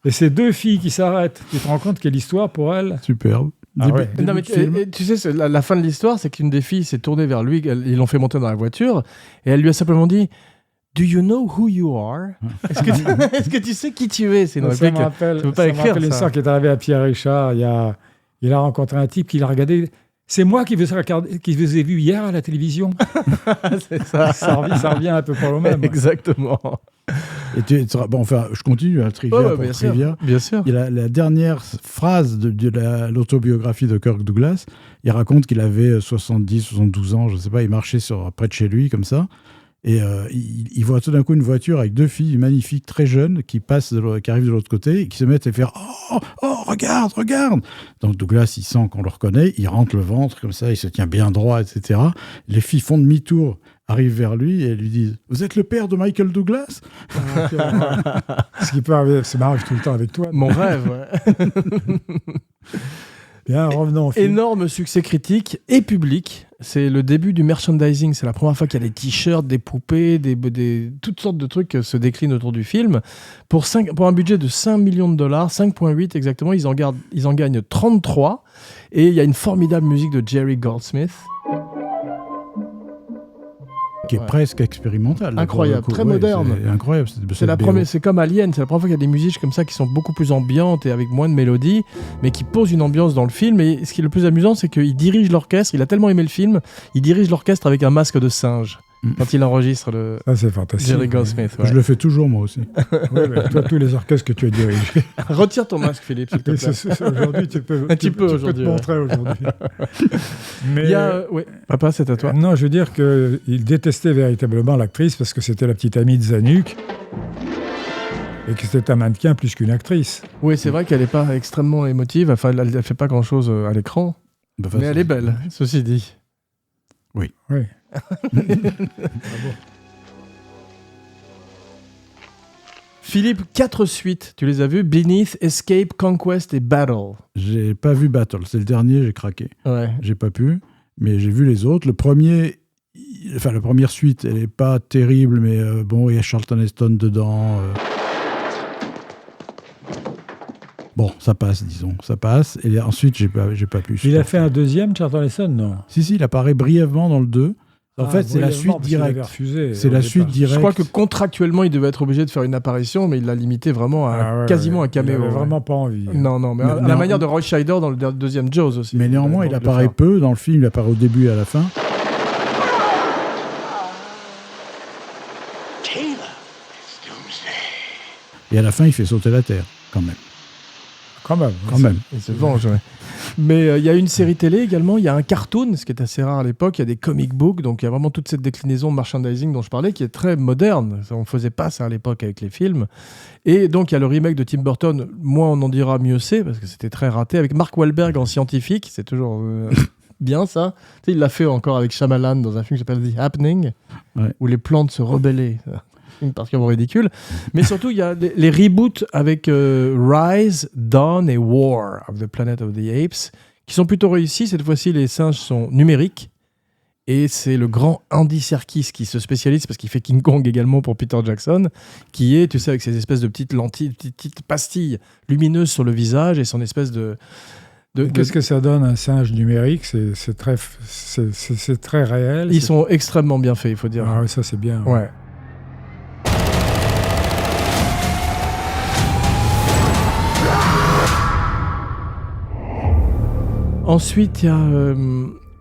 Speaker 5: Et ces deux filles qui s'arrêtent, tu te rends compte quelle histoire pour elles.
Speaker 3: Superbe.
Speaker 5: Ah ouais.
Speaker 2: Non, mais tu sais, la fin de l'histoire, c'est qu'une des filles s'est tournée vers lui, ils l'ont fait monter dans la voiture, et elle lui a simplement dit « Do you know who you are ?» Est-ce que tu sais qui tu es? C'est une
Speaker 5: Ça
Speaker 2: réplique.
Speaker 5: me rappelle,
Speaker 2: tu peux pas
Speaker 5: ça me
Speaker 2: écrire
Speaker 5: rappelle
Speaker 2: ça.
Speaker 5: l'histoire qui est arrivée à Pierre Richard. Il a rencontré un type qui l'a regardé. C'est moi qui vous ai vu hier à la télévision.
Speaker 2: C'est ça.
Speaker 5: ça revient un peu pour le même.
Speaker 2: Exactement.
Speaker 3: Et je continue, hein, trivia pour
Speaker 2: bien sûr.
Speaker 3: trivia.
Speaker 2: Bien sûr.
Speaker 3: Il a la dernière phrase de l'autobiographie de Kirk Douglas, il raconte qu'il avait 70, 72 ans, je ne sais pas, il marchait près de chez lui comme ça, et il voit tout d'un coup une voiture avec deux filles magnifiques, très jeunes, qui arrivent de l'autre côté, et qui se mettent à faire « Oh, regarde !» Donc Douglas, il sent qu'on le reconnaît, il rentre le ventre comme ça, il se tient bien droit, etc. Les filles font demi-tour, arrivent vers lui et lui disent « Vous êtes le père de Michael Douglas ?»
Speaker 5: Ce qui peut arriver, ça m'arrive tout le temps avec toi.
Speaker 2: Mon rêve, ouais.
Speaker 5: Bien, revenons au film.
Speaker 2: Énorme succès critique et public. C'est le début du merchandising. C'est la première fois qu'il y a des t-shirts, des poupées, toutes sortes de trucs se déclinent autour du film. Pour un budget de 5 millions de dollars, 5,8 exactement, ils en gagnent 33. Et il y a une formidable musique de Jerry Goldsmith.
Speaker 3: qui est presque expérimental.
Speaker 2: Incroyable, très moderne.
Speaker 3: C'est incroyable.
Speaker 2: C'est comme Alien, c'est la première fois qu'il y a des musiques comme ça qui sont beaucoup plus ambiantes et avec moins de mélodie, mais qui posent une ambiance dans le film. Et ce qui est le plus amusant, c'est qu'il dirige l'orchestre, il a tellement aimé le film, il dirige l'orchestre avec un masque de singe. Quand il enregistre
Speaker 5: Ça, c'est fantastique.
Speaker 2: Jerry Goldsmith. Ouais.
Speaker 3: Je le fais toujours, moi aussi.
Speaker 5: Ouais, mais toi, tous les orchestres que tu as dirigés.
Speaker 2: Retire ton masque, Philippe, s'il te plaît.
Speaker 5: Aujourd'hui, tu peux te montrer aujourd'hui. Mais
Speaker 2: il y a, Papa, c'est à toi.
Speaker 5: Non, je veux dire qu'il détestait véritablement l'actrice parce que c'était la petite amie de Zanuck et que c'était un mannequin plus qu'une actrice.
Speaker 2: Oui, c'est vrai qu'elle n'est pas extrêmement émotive. Enfin, elle ne fait pas grand-chose à l'écran. Mais elle est belle, ceci dit.
Speaker 3: Oui.
Speaker 2: Philippe, 4 suites, tu les as vues? Beneath, Escape, Conquest et Battle.
Speaker 3: J'ai pas vu Battle, c'est le dernier, j'ai craqué.
Speaker 2: Ouais.
Speaker 3: J'ai pas pu, mais j'ai vu les autres. La première suite, elle est pas terrible, mais bon, il y a Charlton Heston dedans. Bon, ça passe, disons, ça passe. Et ensuite, j'ai pas pu.
Speaker 5: Il a fait un deuxième, Charlton Heston, non?
Speaker 3: Si, il apparaît brièvement dans le 2. En fait, c'est la suite directe. C'est la suite directe.
Speaker 2: Je crois que contractuellement, il devait être obligé de faire une apparition, mais il l'a limité vraiment à quasiment un caméo.
Speaker 5: Il n'avait vraiment pas envie.
Speaker 2: Non, mais à la manière de Roy Scheider dans le deuxième Jaws aussi.
Speaker 3: Mais néanmoins, il apparaît peu dans le film, il apparaît au début et à la fin. Et à la fin, il fait sauter la Terre, quand même.
Speaker 5: Quand même.
Speaker 2: Il se venge, ouais. Mais il y a une série télé également, il y a un cartoon, ce qui est assez rare à l'époque, il y a des comic books, donc il y a vraiment toute cette déclinaison de merchandising dont je parlais, qui est très moderne. On ne faisait pas ça à l'époque avec les films. Et donc il y a le remake de Tim Burton, moins on en dira mieux c'est, parce que c'était très raté, avec Mark Wahlberg en scientifique, c'est toujours bien ça. Tu sais, il l'a fait encore avec Shyamalan dans un film qui s'appelle The Happening, où les plantes se rebellaient. Une particulièrement ridicule. Mais surtout, il y a les reboots avec Rise, Dawn et War of the Planet of the Apes, qui sont plutôt réussis. Cette fois-ci, les singes sont numériques. Et c'est le grand Andy Serkis qui se spécialise, parce qu'il fait King Kong également pour Peter Jackson, qui est, tu sais, avec ces espèces de petites lentilles, petites pastilles lumineuses sur le visage et son espèce de...
Speaker 5: Qu'est-ce que ça donne, un singe numérique? C'est très réel.
Speaker 2: Ils sont extrêmement bien faits, il faut dire.
Speaker 5: Ah oui, ça c'est bien.
Speaker 2: Ouais. Ensuite, il y a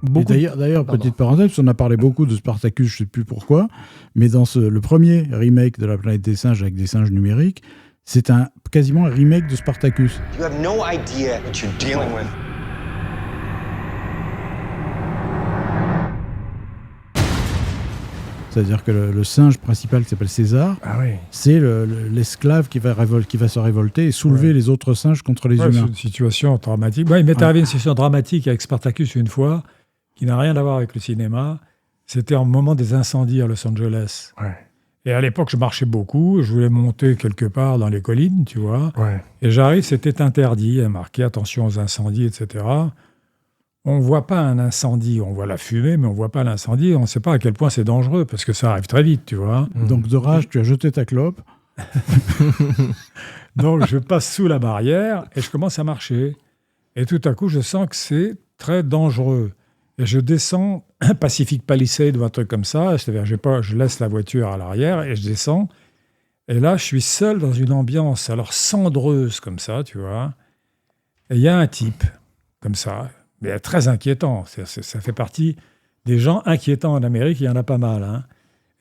Speaker 2: beaucoup...
Speaker 3: D'ailleurs, petite parenthèse, on a parlé beaucoup de Spartacus, je ne sais plus pourquoi, mais dans le premier remake de La Planète des Singes avec des singes numériques, c'est quasiment un remake de Spartacus.
Speaker 7: You have no idea what you're dealing with.
Speaker 3: C'est-à-dire que le singe principal qui s'appelle César, c'est l'esclave qui va se révolter et soulever les autres singes contre les humains.
Speaker 5: C'est une situation dramatique. Il m'est arrivé une situation dramatique avec Spartacus une fois, qui n'a rien à voir avec le cinéma. C'était au moment des incendies à Los Angeles. Ouais. Et à l'époque, je marchais beaucoup. Je voulais monter quelque part dans les collines, tu vois. Ouais. Et j'arrive, c'était interdit. Il y a marqué « Attention aux incendies », etc. On ne voit pas un incendie, on voit la fumée, mais on ne voit pas l'incendie. On ne sait pas à quel point c'est dangereux, parce que ça arrive très vite, tu vois.
Speaker 3: Donc, de rage, tu as jeté ta clope.
Speaker 5: Donc, je passe sous la barrière et je commence à marcher. Et tout à coup, je sens que c'est très dangereux. Et je descends Pacific Palisades ou un truc comme ça. C'est-à-dire, je laisse la voiture à l'arrière et je descends. Et là, je suis seul dans une ambiance alors cendreuse comme ça, tu vois. Et il y a un type comme ça, mais très inquiétant. Ça fait partie des gens inquiétants en Amérique. Il y en a pas mal, hein.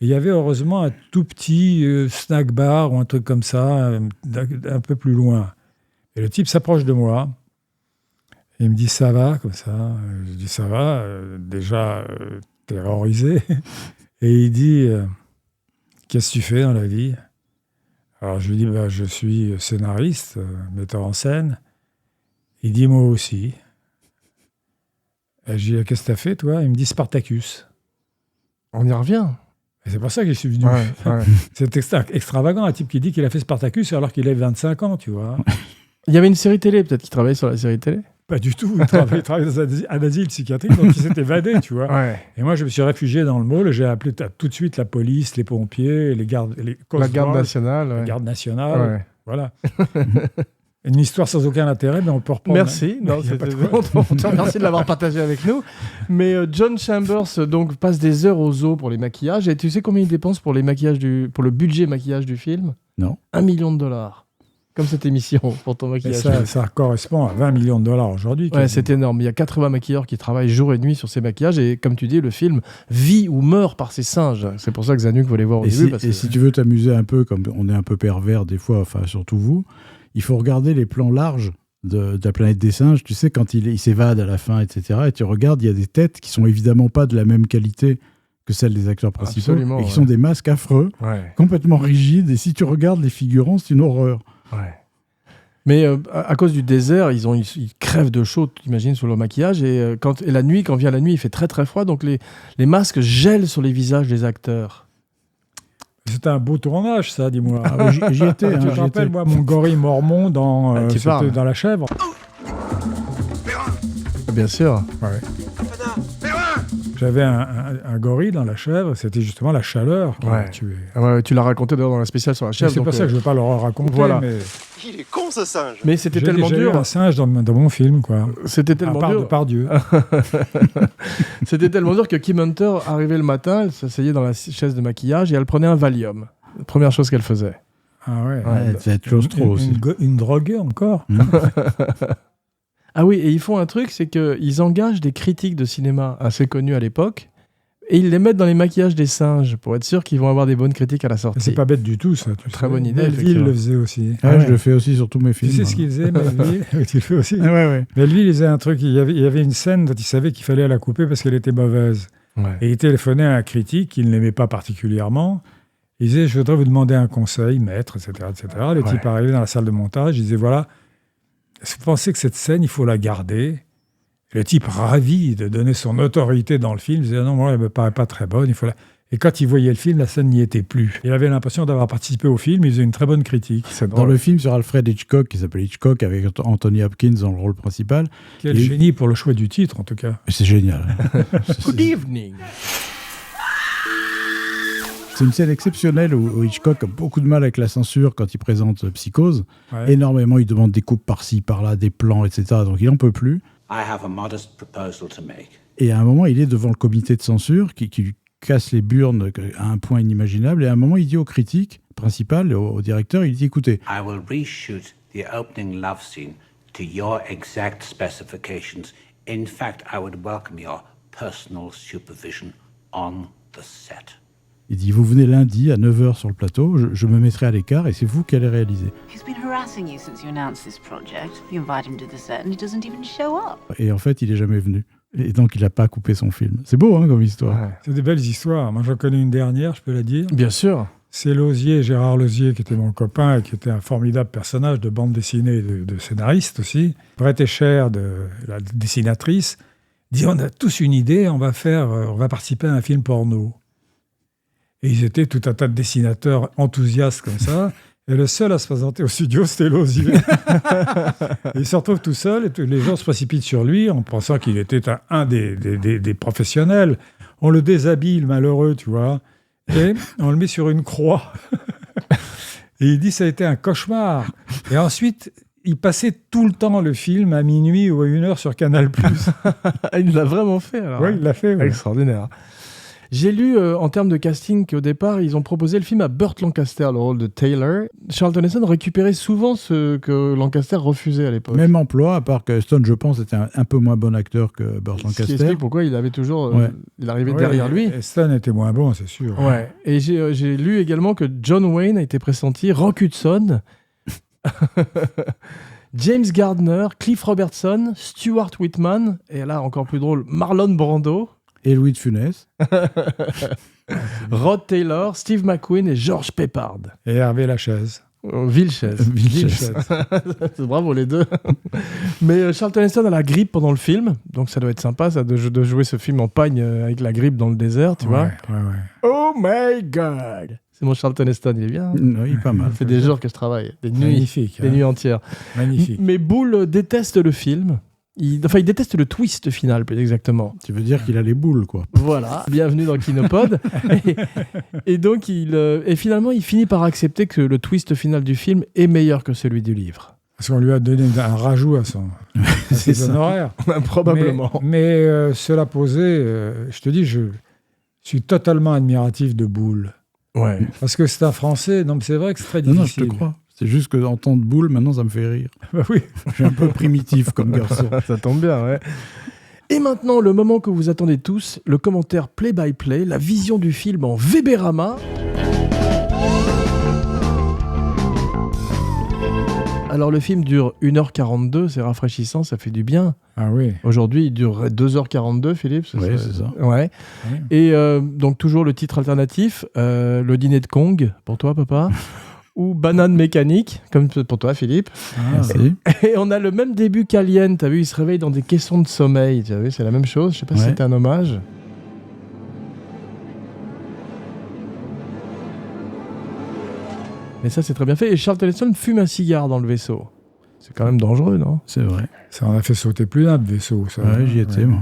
Speaker 5: Et il y avait heureusement un tout petit snack bar ou un truc comme ça, un peu plus loin. Et le type s'approche de moi. Il me dit « ça va ?» comme ça. Je dis « ça va ?» déjà terrorisé. Et il dit « qu'est-ce que tu fais dans la vie ?» Alors je lui dis « je suis scénariste, metteur en scène. » Il dit « moi aussi. » Et je dis « qu'est-ce que tu as fait toi ?» Il me dit « Spartacus. »
Speaker 2: On y revient.
Speaker 5: Et c'est pour ça que je suis venu.
Speaker 2: Ouais.
Speaker 5: C'est extravagant, un type qui dit qu'il a fait Spartacus alors qu'il a 25 ans, tu vois.
Speaker 2: Il y avait une série télé, peut-être qu'il travaillait sur la série télé.
Speaker 5: Pas du tout. Il travaillait dans un asile psychiatrique, donc il s'est évadé, tu vois.
Speaker 2: Ouais.
Speaker 5: Et moi, je me suis réfugié dans le mall. J'ai appelé tout de suite la police, les pompiers, les gardes,
Speaker 2: La garde nationale.
Speaker 5: la
Speaker 2: Ouais.
Speaker 5: garde nationale.
Speaker 2: Ouais.
Speaker 5: Voilà. Une histoire sans aucun intérêt, mais on peut reprendre.
Speaker 2: Merci. Non,
Speaker 5: Il y a pas de
Speaker 2: on te remercie de l'avoir partagé avec nous. Mais John Chambers donc passe des heures au zoo pour les maquillages. Et tu sais combien il dépense pour pour le budget maquillage du film ?
Speaker 3: Non.
Speaker 2: $1 million. Comme cette émission pour ton
Speaker 5: Et
Speaker 2: maquillage.
Speaker 5: ça correspond à $20 millions aujourd'hui.
Speaker 2: Ouais, c'est énorme. Il y a 80 maquilleurs qui travaillent jour et nuit sur ces maquillages. Et comme tu dis, le film vit ou meurt par ses singes. C'est pour ça que Zanuck voulait voir au début.
Speaker 3: Si tu veux t'amuser un peu, comme on est un peu pervers des fois, enfin surtout vous, il faut regarder les plans larges de la planète des singes. Tu sais, quand il s'évade à la fin, etc. Et tu regardes, il y a des têtes qui sont évidemment pas de la même qualité que celles des acteurs principaux.
Speaker 2: Absolument,
Speaker 3: et qui
Speaker 2: ouais.
Speaker 3: sont des masques affreux,
Speaker 2: Ouais.
Speaker 3: complètement rigides. Et si tu regardes les figurants, c'est une horreur.
Speaker 2: Ouais. Mais à cause du désert, ils crèvent de chaud, t'imagines, sur le maquillage. Et la nuit, quand vient la nuit, il fait très très froid. Donc les masques gèlent sur les visages des acteurs.
Speaker 5: C'était un beau tournage, ça, dis-moi.
Speaker 3: Ah oui, j'y étais.
Speaker 5: Tu te rappelles, moi, mon gorille mormon dans,
Speaker 2: tu parles.
Speaker 5: dans La Chèvre.
Speaker 2: Bien sûr.
Speaker 5: Ouais. J'avais un gorille dans La Chèvre, c'était justement la chaleur qui m'a tué.
Speaker 2: Ouais, tu l'as raconté d'ailleurs dans la spéciale sur la chèvre.
Speaker 5: C'est pour ça que je ne vais pas le raconter,
Speaker 2: voilà.
Speaker 5: mais
Speaker 7: Il est con ce singe.
Speaker 2: Mais c'était
Speaker 5: j'ai
Speaker 2: tellement
Speaker 5: déjà eu
Speaker 2: dur.
Speaker 5: un singe dans mon film, quoi.
Speaker 2: C'était tellement dur.
Speaker 5: Par Dieu.
Speaker 2: C'était tellement dur que Kim Hunter arrivait le matin, elle s'asseyait dans la chaise de maquillage et elle prenait un Valium. La première chose qu'elle faisait.
Speaker 5: Ah ouais.
Speaker 3: Ouais, ça va être claustro aussi.
Speaker 5: Une droguée encore.
Speaker 2: Ah oui, et ils font un truc, c'est qu'ils engagent des critiques de cinéma assez connus à l'époque et ils les mettent dans les maquillages des singes pour être sûr qu'ils vont avoir des bonnes critiques à la sortie.
Speaker 5: C'est pas bête du tout, ça.
Speaker 2: Très bonne idée,
Speaker 5: Melville
Speaker 2: effectivement.
Speaker 5: le faisait aussi.
Speaker 3: Ah, je le fais aussi sur tous mes films.
Speaker 5: Tu sais ce qu'il faisait, Melville? Tu le fais aussi.
Speaker 3: Ouais.
Speaker 5: Melville, il faisait un truc. Il y avait une scène dont il savait qu'il fallait la couper parce qu'elle était mauvaise.
Speaker 2: Ouais.
Speaker 5: Et il téléphonait à un critique qui ne l'aimait pas particulièrement. Il disait, je voudrais vous demander un conseil, maître, etc. etc. Le type arrivait dans la salle de montage, il disait, voilà, est-ce que vous pensez que cette scène, il faut la garder? Le type, ravi de donner son autorité dans le film, disait, non, moi, elle ne me paraît pas très bonne, il faut la... Et quand il voyait le film, la scène n'y était plus. Il avait l'impression d'avoir participé au film, il faisait une très bonne critique.
Speaker 3: Dans le film sur Alfred Hitchcock, qui s'appelle Hitchcock, avec Anthony Hopkins dans le rôle principal.
Speaker 5: Quel génie pour le choix du titre, en tout cas.
Speaker 3: C'est génial.
Speaker 2: Good evening.
Speaker 3: C'est une scène exceptionnelle où Hitchcock a beaucoup de mal avec la censure quand il présente Psychose.
Speaker 5: Ouais.
Speaker 3: Énormément, il demande des coupes par-ci, par-là, des plans, etc. Donc il n'en peut plus.
Speaker 8: I have a modest proposal to make.
Speaker 3: Et à un moment, il est devant le comité de censure qui lui casse les burnes à un point inimaginable. Et à un moment, il dit au critique principal, au directeur, il dit, écoutez,
Speaker 8: I will reshoot the opening love scene to your exact specifications. In fact, I would welcome your personal supervision on the set.
Speaker 3: il dit, vous venez lundi à 9h sur le plateau, je me mettrai à l'écart et c'est vous qui allez réaliser.
Speaker 9: He's been harassing you since you announced this project. You invite him to the set and he doesn't even show up.
Speaker 3: Et en fait, il n'est jamais venu. Et donc, il n'a pas coupé son film. C'est beau, hein, comme histoire.
Speaker 2: Ouais.
Speaker 5: C'est des belles histoires. Moi, j'en connais une dernière, je peux la dire.
Speaker 2: Bien sûr.
Speaker 5: C'est Lausier, Gérard Lausier, qui était mon copain et qui était un formidable personnage de bande dessinée, de scénariste aussi. Prête et cher de la dessinatrice. Dit, on a tous une idée, on va participer à un film porno. Et ils étaient tout un tas de dessinateurs enthousiastes comme ça. Et le seul à se présenter au studio, c'était Lausier. Il se retrouve tout seul et tous les gens se précipitent sur lui en pensant qu'il était un des professionnels. On le déshabille, le malheureux, tu vois. Et on le met sur une croix. Et il dit, ça a été un cauchemar. Et ensuite, il passait tout le temps le film à minuit ou à 1h sur Canal+.
Speaker 2: Il l'a vraiment fait, alors.
Speaker 5: Oui, il l'a fait. Ouais.
Speaker 2: Extraordinaire. J'ai lu en termes de casting qu'au départ, ils ont proposé le film à Burt Lancaster, le rôle de Taylor. Charlton Heston récupérait souvent ce que Lancaster refusait à l'époque.
Speaker 3: Même emploi, à part que Heston, je pense, était un peu moins bon acteur que Burt
Speaker 2: Ce qui
Speaker 3: Lancaster.
Speaker 2: explique pourquoi il avait toujours... il arrivait derrière lui.
Speaker 5: Heston était moins bon, c'est sûr.
Speaker 2: Ouais. Et j'ai lu également que John Wayne a été pressenti, Rock Hudson, James Gardner, Cliff Robertson, Stuart Whitman, et là, encore plus drôle, Marlon Brando...
Speaker 3: Et Louis de Funès.
Speaker 2: Rod Taylor, Steve McQueen et George Peppard.
Speaker 5: Et Hervé Lachaise.
Speaker 2: Vilches. Bravo les deux. Mais Charlton Heston a la grippe pendant le film, donc ça doit être sympa ça, de jouer ce film en pagne avec la grippe dans le désert, tu vois.
Speaker 5: Ouais.
Speaker 2: Oh my God. C'est mon Charlton Heston, il est bien.
Speaker 3: Oui, pas mal.
Speaker 2: Ça fait des jours que je travaille, des nuits,
Speaker 5: Magnifique.
Speaker 2: des nuits entières.
Speaker 5: Magnifique.
Speaker 2: Mais Bull déteste le film. Il déteste le twist final, plus exactement.
Speaker 3: Tu veux dire qu'il a les boules, quoi.
Speaker 2: Voilà, bienvenue dans Kinopod. et donc, finalement, il finit par accepter que le twist final du film est meilleur que celui du livre.
Speaker 5: Parce qu'on lui a donné un rajout à ses honoraires.
Speaker 2: Probablement.
Speaker 5: Mais cela posé, je te dis, je suis totalement admiratif de Boulle.
Speaker 2: Ouais.
Speaker 5: Parce que c'est un Français, non mais c'est vrai que c'est très difficile.
Speaker 3: Non, je te crois. C'est juste que d'entendre Boule, maintenant, ça me fait rire.
Speaker 5: Bah oui.
Speaker 3: Je suis un peu primitif comme garçon.
Speaker 2: Ça tombe bien, ouais. Et maintenant, le moment que vous attendez tous, le commentaire play-by-play, la vision du film en Weberama. Alors, le film dure 1h42, c'est rafraîchissant, ça fait du bien.
Speaker 5: Ah oui.
Speaker 2: Aujourd'hui, il dure 2h42, Philippe.
Speaker 3: Oui, c'est ça.
Speaker 2: Ouais.
Speaker 5: Oui.
Speaker 2: Et donc, toujours le titre alternatif, Le dîner de Kong, pour toi, papa. Ou Banane mécanique, comme pour toi, Philippe.
Speaker 3: Ah, si.
Speaker 2: Et on a le même début qu'Alien, t'as vu, il se réveille dans des caissons de sommeil, tu as vu, c'est la même chose, je sais pas si c'était un hommage. Mais ça, c'est très bien fait. Et Charlton Heston fume un cigare dans le vaisseau. C'est quand même dangereux, non?
Speaker 3: C'est vrai.
Speaker 5: Ça en a fait sauter plus d'un de vaisseau, ça.
Speaker 3: Ouais, j'y étais, moi.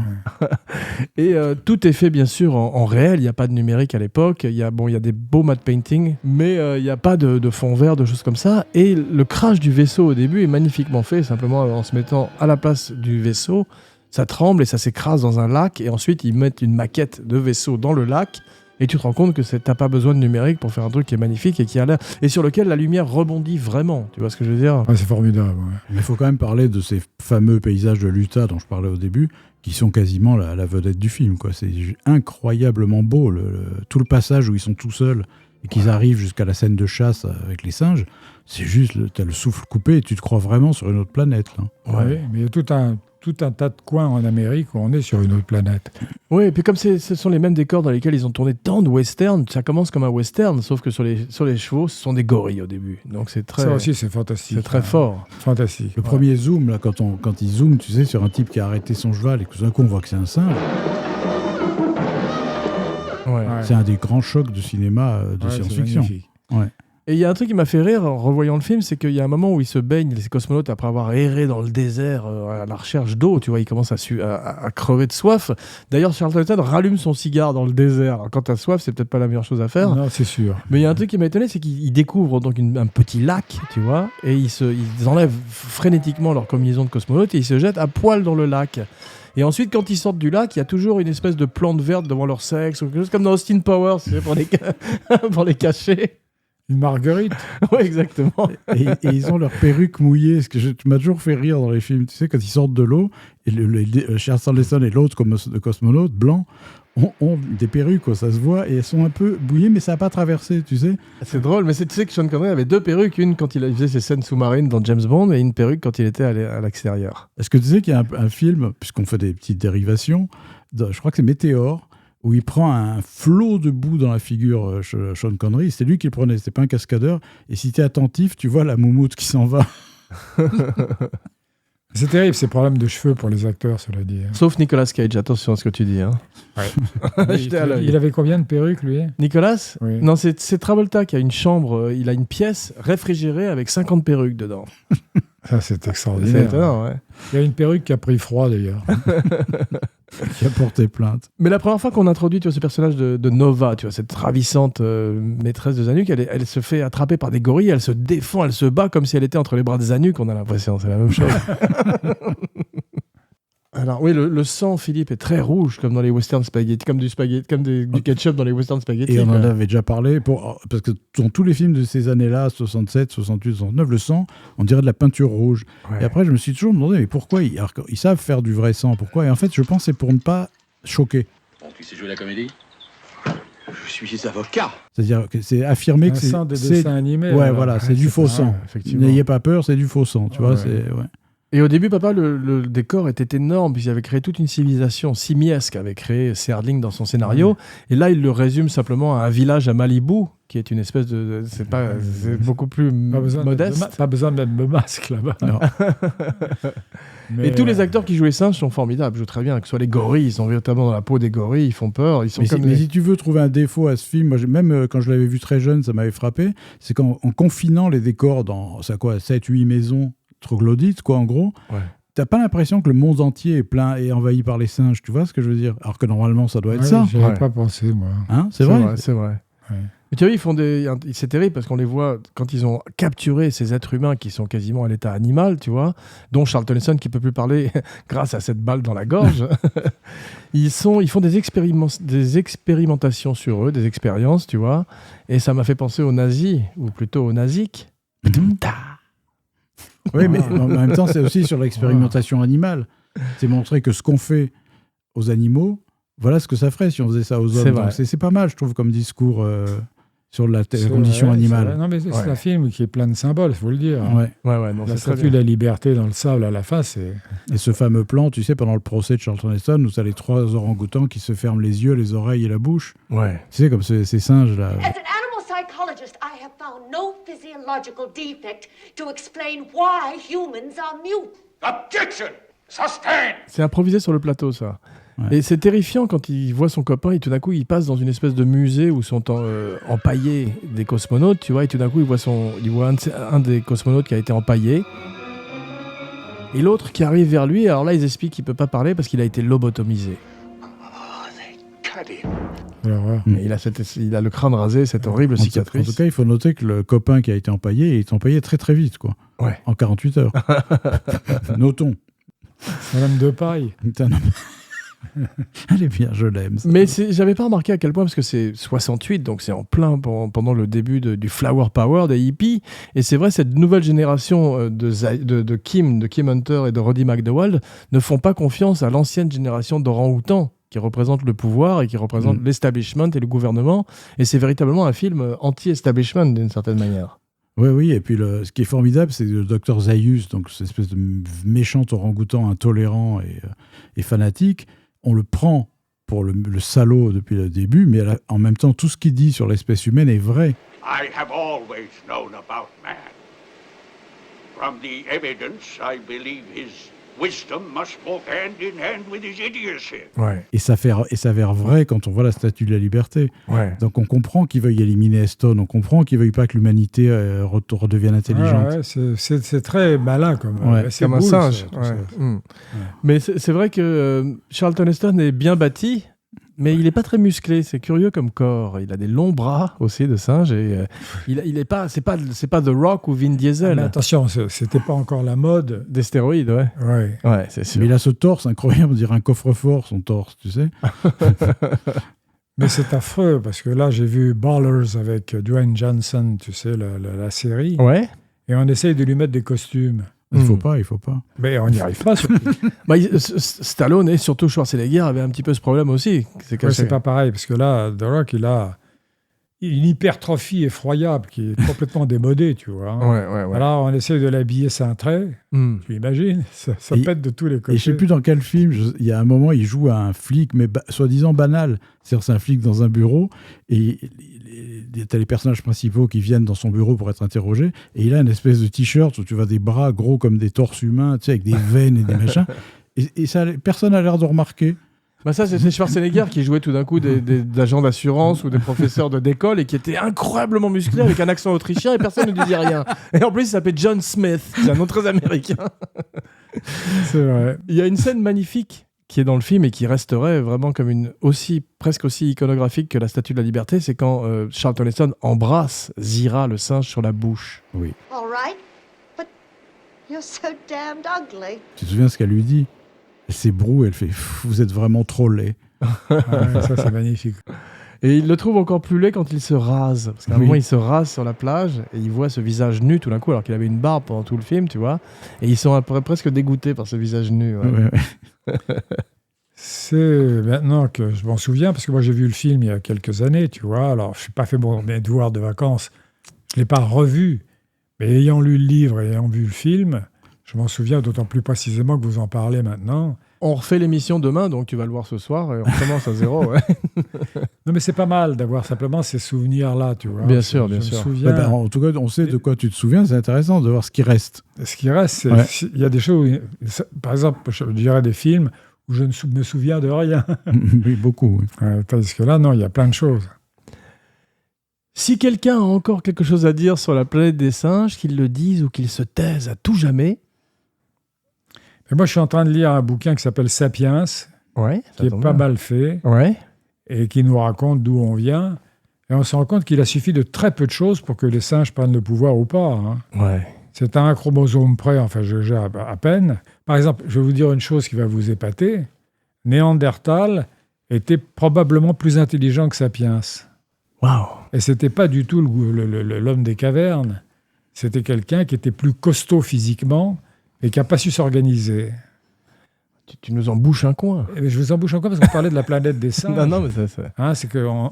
Speaker 2: Et tout est fait, bien sûr, en réel. Il n'y a pas de numérique à l'époque. Il y a des beaux matte painting, mais il n'y a pas de fond vert, de choses comme ça. Et le crash du vaisseau au début est magnifiquement fait, simplement en se mettant à la place du vaisseau. Ça tremble et ça s'écrase dans un lac. Et ensuite, ils mettent une maquette de vaisseau dans le lac. Et tu te rends compte que t'as pas besoin de numérique pour faire un truc qui est magnifique et qui a l'air, et sur lequel la lumière rebondit vraiment. Tu vois ce que je veux dire?
Speaker 5: Ouais, c'est formidable. Ouais.
Speaker 3: Mais il faut quand même parler de ces fameux paysages de l'Utah dont je parlais au début, qui sont quasiment la vedette du film, quoi. C'est incroyablement beau, tout le passage où ils sont tout seuls et qu'ils arrivent jusqu'à la scène de chasse avec les singes. C'est juste, t'as le souffle coupé et tu te crois vraiment sur une autre planète, là.
Speaker 5: Ouais, mais il y a tout un tas de coins en Amérique où on est sur une autre planète.
Speaker 2: Oui, et puis comme ce sont les mêmes décors dans lesquels ils ont tourné tant de westerns, ça commence comme un western, sauf que sur les chevaux, ce sont des gorilles au début. Donc c'est très...
Speaker 5: Ça aussi, c'est fantastique.
Speaker 2: C'est très fort.
Speaker 5: Fantastique.
Speaker 3: Le premier zoom, là, quand ils zooment, tu sais, sur un type qui a arrêté son cheval et que tout d'un coup on voit que c'est un singe.
Speaker 2: Ouais.
Speaker 3: C'est un des grands chocs de cinéma de science-fiction. Ouais.
Speaker 2: Et il y a un truc qui m'a fait rire en revoyant le film, c'est qu'il y a un moment où ils se baignent, les cosmonautes, après avoir erré dans le désert à la recherche d'eau, tu vois, ils commencent à crever de soif. D'ailleurs, Charlton Heston rallume son cigare dans le désert. Alors, quand t'as soif, c'est peut-être pas la meilleure chose à faire.
Speaker 5: Non, c'est sûr.
Speaker 2: Mais il y a un truc qui m'a étonné, c'est qu'ils découvrent donc un petit lac, tu vois, et ils enlèvent frénétiquement leur combinaison de cosmonautes et ils se jettent à poil dans le lac. Et ensuite, quand ils sortent du lac, il y a toujours une espèce de plante verte devant leur sexe, ou quelque chose comme dans Austin Powers, tu sais, pour les cacher.
Speaker 5: Une marguerite.
Speaker 2: Oui, exactement.
Speaker 3: Et ils ont leur perruque mouillée. Ce que tu m'as toujours fait rire dans les films. Tu sais, quand ils sortent de l'eau, et Charlton Heston et l'autre cosmonaute blanc ont des perruques, quoi, ça se voit, et elles sont un peu bouillées, mais ça n'a pas traversé, tu sais.
Speaker 2: C'est drôle, mais tu sais que Sean Connery avait deux perruques, une quand il faisait ses scènes sous-marines dans James Bond, et une perruque quand il était à l'extérieur.
Speaker 3: Est-ce que tu sais qu'il y a un film, puisqu'on fait des petites dérivations, je crois que c'est Météore, où il prend un flot de boue dans la figure Sean Connery. C'est lui qui le prenait, c'était pas un cascadeur. Et si tu es attentif, tu vois la moumoute qui s'en va.
Speaker 5: C'est terrible, ces problèmes de cheveux pour les acteurs, cela dit.
Speaker 2: Sauf Nicolas Cage, attention à ce que tu dis. Hein.
Speaker 5: Ouais. Il avait combien de perruques, lui?
Speaker 2: Nicolas?
Speaker 5: Oui.
Speaker 2: Non, c'est Travolta qui a une chambre, il a une pièce réfrigérée avec 50 perruques dedans.
Speaker 5: Ça, c'est extraordinaire.
Speaker 2: C'est étonnant, ouais.
Speaker 5: Il y a une perruque qui a pris froid, d'ailleurs.
Speaker 3: qui a porté plainte.
Speaker 2: Mais la première fois qu'on introduit tu vois, ce personnage de Nova, tu vois, cette ravissante maîtresse de Zanuck, elle se fait attraper par des gorilles, elle se défend, elle se bat comme si elle était entre les bras de Zanuck, on a l'impression, c'est la même chose. Alors oui, le sang, Philippe, est très rouge, comme dans les western spaghetti, comme du ketchup dans les western spaghetti.
Speaker 3: Et on en
Speaker 2: quoi.
Speaker 3: avait déjà parlé, parce que dans tous les films de ces années-là, 67, 68, 69, le sang, on dirait de la peinture rouge.
Speaker 2: Ouais.
Speaker 3: Et après, je me suis toujours demandé, mais pourquoi alors ils savent faire du vrai sang, pourquoi? Et en fait, je pense que c'est pour ne pas choquer.
Speaker 10: Bon, tu sais jouer la comédie?
Speaker 7: Je suis avocat.
Speaker 3: C'est-à-dire que c'est affirmer que
Speaker 5: Un sang de
Speaker 3: c'est
Speaker 5: dessin animé.
Speaker 3: ouais,
Speaker 5: alors.
Speaker 3: voilà, c'est du faux sang.
Speaker 2: Ouais, effectivement.
Speaker 3: N'ayez pas peur, c'est du faux sang, tu vois.
Speaker 2: Ouais.
Speaker 3: C'est ouais.
Speaker 2: Et au début, papa, le décor était énorme, puisqu'il avait créé toute une civilisation simiesque, avait créé Serling dans son scénario. Et là, il le résume simplement à un village à Malibu, qui est une espèce c'est beaucoup plus modeste.
Speaker 5: Pas besoin de mettre de masque là-bas.
Speaker 3: Non.
Speaker 5: Mais,
Speaker 2: Et tous les acteurs qui jouent les singes sont formidables, jouent très bien, que ce soit les gorilles, ils sont véritablement dans la peau des gorilles, ils font peur, ils sont
Speaker 3: Mais si tu veux trouver un défaut à ce film, moi, même quand je l'avais vu très jeune, ça m'avait frappé, c'est qu'en confinant les décors dans 7-8 maisons troglodytes, quoi, en gros,
Speaker 2: Ouais.
Speaker 3: t'as pas l'impression que le monde entier est plein et envahi par les singes, tu vois ce que je veux dire? Alors que normalement, ça doit être ça.
Speaker 5: J'y avais
Speaker 2: Ouais.
Speaker 5: pas pensé, moi.
Speaker 3: Hein, c'est vrai?
Speaker 2: C'est vrai.
Speaker 5: Ouais.
Speaker 2: Mais tu vois, ils font c'est terrible parce qu'on les voit quand ils ont capturé ces êtres humains qui sont quasiment à l'état animal, tu vois, dont Charlton Heston qui peut plus parler grâce à cette balle dans la gorge. Ils font des expérimentations sur eux, des expériences, tu vois, et ça m'a fait penser aux nazis, ou plutôt aux naziques.
Speaker 3: Oui, mais en même temps, c'est aussi sur l'expérimentation animale. C'est montrer que ce qu'on fait aux animaux, voilà ce que ça ferait si on faisait ça aux
Speaker 2: C'est
Speaker 3: hommes.
Speaker 2: vrai.
Speaker 3: Donc, c'est pas mal, je trouve, comme discours sur la
Speaker 5: C'est
Speaker 3: condition
Speaker 5: vrai,
Speaker 3: animale.
Speaker 5: c'est vrai. Non, mais c'est
Speaker 2: Ouais.
Speaker 5: un film qui est plein de symboles, il faut le dire.
Speaker 3: Ouais.
Speaker 2: Ouais, non,
Speaker 5: La
Speaker 2: c'est très
Speaker 5: statue de
Speaker 2: bien.
Speaker 5: la liberté dans le sable à la fin, c'est...
Speaker 3: Et ce fameux plan, tu sais, pendant le procès de Charlton Heston, où tu as les 3 orang-outans qui se ferment les yeux, les oreilles et la bouche.
Speaker 2: Ouais.
Speaker 3: Tu sais, comme ces singes-là.
Speaker 11: As an animal psychologist, I have found no physiological defect to explain why humans are mute.
Speaker 4: Objection! Sustained!
Speaker 2: C'est improvisé sur le plateau, ça.
Speaker 3: Ouais.
Speaker 2: Et c'est terrifiant quand il voit son copain et tout d'un coup il passe dans une espèce de musée où sont empaillés des cosmonautes, tu vois, et tout d'un coup il voit un des cosmonautes qui a été empaillé. Et l'autre qui arrive vers lui, alors là ils expliquent qu'il peut pas parler parce qu'il a été lobotomisé.
Speaker 5: Alors, ouais.
Speaker 2: Et il a le crâne rasé, cette horrible
Speaker 3: En
Speaker 2: cicatrice.
Speaker 3: tout cas, il faut noter que le copain qui a été empaillé, il est empaillé très très vite, quoi.
Speaker 2: Ouais.
Speaker 3: En 48 heures. Notons.
Speaker 5: Un homme de paille.
Speaker 3: Putain, non. Elle est bien, je l'aime. ça.
Speaker 2: Mais j'avais pas remarqué à quel point, parce que c'est 68, donc c'est en plein pendant le début du Flower Power des hippies. Et c'est vrai, cette nouvelle génération de Kim Hunter et de Roddy McDowall ne font pas confiance à l'ancienne génération d'orang-outans qui représente le pouvoir et qui représente l'establishment et le gouvernement. Et c'est véritablement un film anti-establishment d'une certaine manière.
Speaker 3: Oui, et puis ce qui est formidable, c'est le docteur Zaius, donc cette espèce de méchant orang-outan intolérant et fanatique. On le prend pour le salaud depuis le début, mais en même temps, tout ce qu'il dit sur l'espèce humaine est vrai.
Speaker 12: I have always known about man. From the evidence, I believe his wisdom must walk hand in hand with his idiocy.
Speaker 2: Ouais.
Speaker 3: Et ça s'avère vrai quand on voit la Statue de la Liberté.
Speaker 2: Ouais.
Speaker 3: Donc on comprend qu'il veuille éliminer Heston, on comprend qu'il veuille pas que l'humanité redevienne intelligente.
Speaker 5: C'est très malin comme,
Speaker 2: Comme un singe. Mais c'est vrai que Charlton Heston est bien bâti, mais il n'est pas très musclé. C'est curieux comme corps. Il a des longs bras aussi de singe et il est pas. C'est pas The Rock ou Vin Diesel.
Speaker 5: Mais attention, c'était pas encore la mode
Speaker 2: des stéroïdes, ouais. Ouais, c'est sûr.
Speaker 3: Mais il a ce torse incroyable, on dirait un coffre-fort, son torse, tu sais.
Speaker 5: Mais c'est affreux, parce que là, j'ai vu Ballers avec Dwayne Johnson, tu sais, la série.
Speaker 2: Ouais.
Speaker 5: Et on essaye de lui mettre des costumes.
Speaker 3: Il faut pas.
Speaker 5: Mais on n'y arrive pas, surtout.
Speaker 2: Stallone et surtout Schwarzenegger avaient un petit peu ce problème aussi.
Speaker 5: C'est pas pareil, parce que là, The Rock, il a une hypertrophie effroyable qui est complètement démodée, tu vois. Hein.
Speaker 2: Ouais.
Speaker 5: Alors, on essaye de l'habiller cintré. Tu imagines, ça pète de tous les côtés.
Speaker 3: Et je sais plus dans quel film, il y a un moment, il joue à un flic, mais soi-disant banal. C'est un flic dans un bureau, et t'as les personnages principaux qui viennent dans son bureau pour être interrogés, et il a une espèce de t-shirt où tu vois des bras gros comme des torses humains, tu sais, avec des veines et des machins. Et ça, personne n'a l'air de remarquer.
Speaker 2: Bah ça, c'est Schwarzenegger qui jouait tout d'un coup des agents d'assurance ou des professeurs d'école et qui était incroyablement musclé avec un accent autrichien et personne ne disait rien. Et en plus, il s'appelait John Smith, c'est un nom très américain.
Speaker 5: C'est vrai.
Speaker 2: Il y a une scène magnifique qui est dans le film et qui resterait vraiment comme presque aussi iconographique que la Statue de la Liberté, c'est quand Charlton Heston embrasse Zira, le singe, sur la bouche.
Speaker 3: Oui.
Speaker 11: All right, but you're so damned ugly.
Speaker 3: Tu te souviens ce qu'elle lui dit? Elle s'ébroue, elle fait « Vous êtes vraiment trop laid. »
Speaker 5: Ça, c'est magnifique.
Speaker 2: Et il le trouve encore plus laid quand il se rase. Parce qu'à un moment, il se rase sur la plage et il voit ce visage nu tout d'un coup, alors qu'il avait une barbe pendant tout le film, tu vois. Et ils sont presque dégoûtés par ce visage nu. Ouais.
Speaker 5: C'est maintenant que je m'en souviens, parce que moi j'ai vu le film il y a quelques années, tu vois. Alors, je n'ai pas fait mes devoirs de vacances, je ne l'ai pas revu. Mais ayant lu le livre et ayant vu le film, je m'en souviens d'autant plus précisément que vous en parlez maintenant.
Speaker 2: On refait l'émission demain, donc tu vas le voir ce soir et on commence à zéro. Ouais.
Speaker 5: Non, mais c'est pas mal d'avoir simplement ces souvenirs-là, tu vois.
Speaker 2: Bien sûr, bien
Speaker 5: Je me
Speaker 2: sûr.
Speaker 5: souviens...
Speaker 3: En tout cas, on sait de quoi tu te souviens, c'est intéressant de voir ce qui reste.
Speaker 5: Ce qui reste, c'est il y a des choses... Par exemple, je dirais des films où je ne me souviens de rien.
Speaker 3: Oui, beaucoup. Oui.
Speaker 5: Parce que là, non, il y a plein de choses.
Speaker 2: Si quelqu'un a encore quelque chose à dire sur la planète des singes, qu'il le dise ou qu'il se taise à tout jamais.
Speaker 5: Et moi, je suis en train de lire un bouquin qui s'appelle Sapiens, qui est pas mal fait, et qui nous raconte d'où on vient. Et on se rend compte qu'il a suffi de très peu de choses pour que les singes prennent le pouvoir ou pas. Hein.
Speaker 2: Ouais.
Speaker 5: C'est à un chromosome près, enfin, je gère à peine. Par exemple, je vais vous dire une chose qui va vous épater. Néandertal était probablement plus intelligent que Sapiens.
Speaker 2: Waouh.
Speaker 5: Et c'était pas du tout l'homme des cavernes. C'était quelqu'un qui était plus costaud physiquement et qui n'a pas su s'organiser.
Speaker 2: Tu nous embouches un coin.
Speaker 5: Et je vous embouche un coin parce qu'on parlait de la planète des singes.
Speaker 2: Non, mais ça.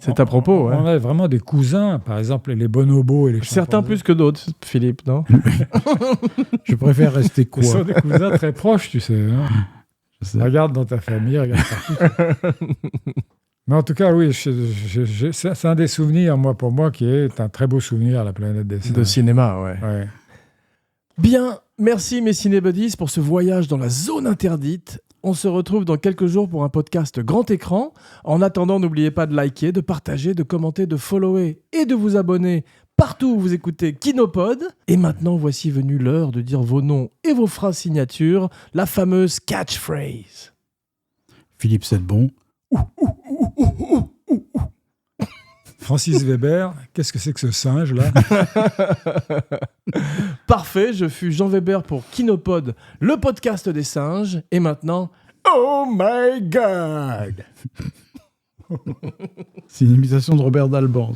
Speaker 5: C'est
Speaker 2: à propos.
Speaker 5: On a vraiment des cousins, par exemple les bonobos et les
Speaker 2: certains
Speaker 5: chimpanzés.
Speaker 2: plus que d'autres, Philippe, non?
Speaker 3: Je préfère rester quoi?
Speaker 5: Ce sont des cousins très proches, tu sais. Hein. Regarde dans ta famille, regarde partout. Mais en tout cas, oui, c'est un des souvenirs, pour moi, qui est un très beau souvenir, la planète des singes.
Speaker 2: De cinéma, ouais. Bien, merci mes cinébuddies pour ce voyage dans la zone interdite. On se retrouve dans quelques jours pour un podcast grand écran. En attendant, n'oubliez pas de liker, de partager, de commenter, de follower et de vous abonner partout où vous écoutez Kinopod. Et maintenant, voici venue l'heure de dire vos noms et vos phrases signatures, la fameuse catchphrase.
Speaker 3: Philippe Sedbon.
Speaker 5: Francis Weber, qu'est-ce que c'est que ce singe-là?
Speaker 2: Parfait, je fus Jean Weber pour Kinopod, le podcast des singes. Et maintenant, oh my God!
Speaker 3: C'est une imitation de Robert Dalban.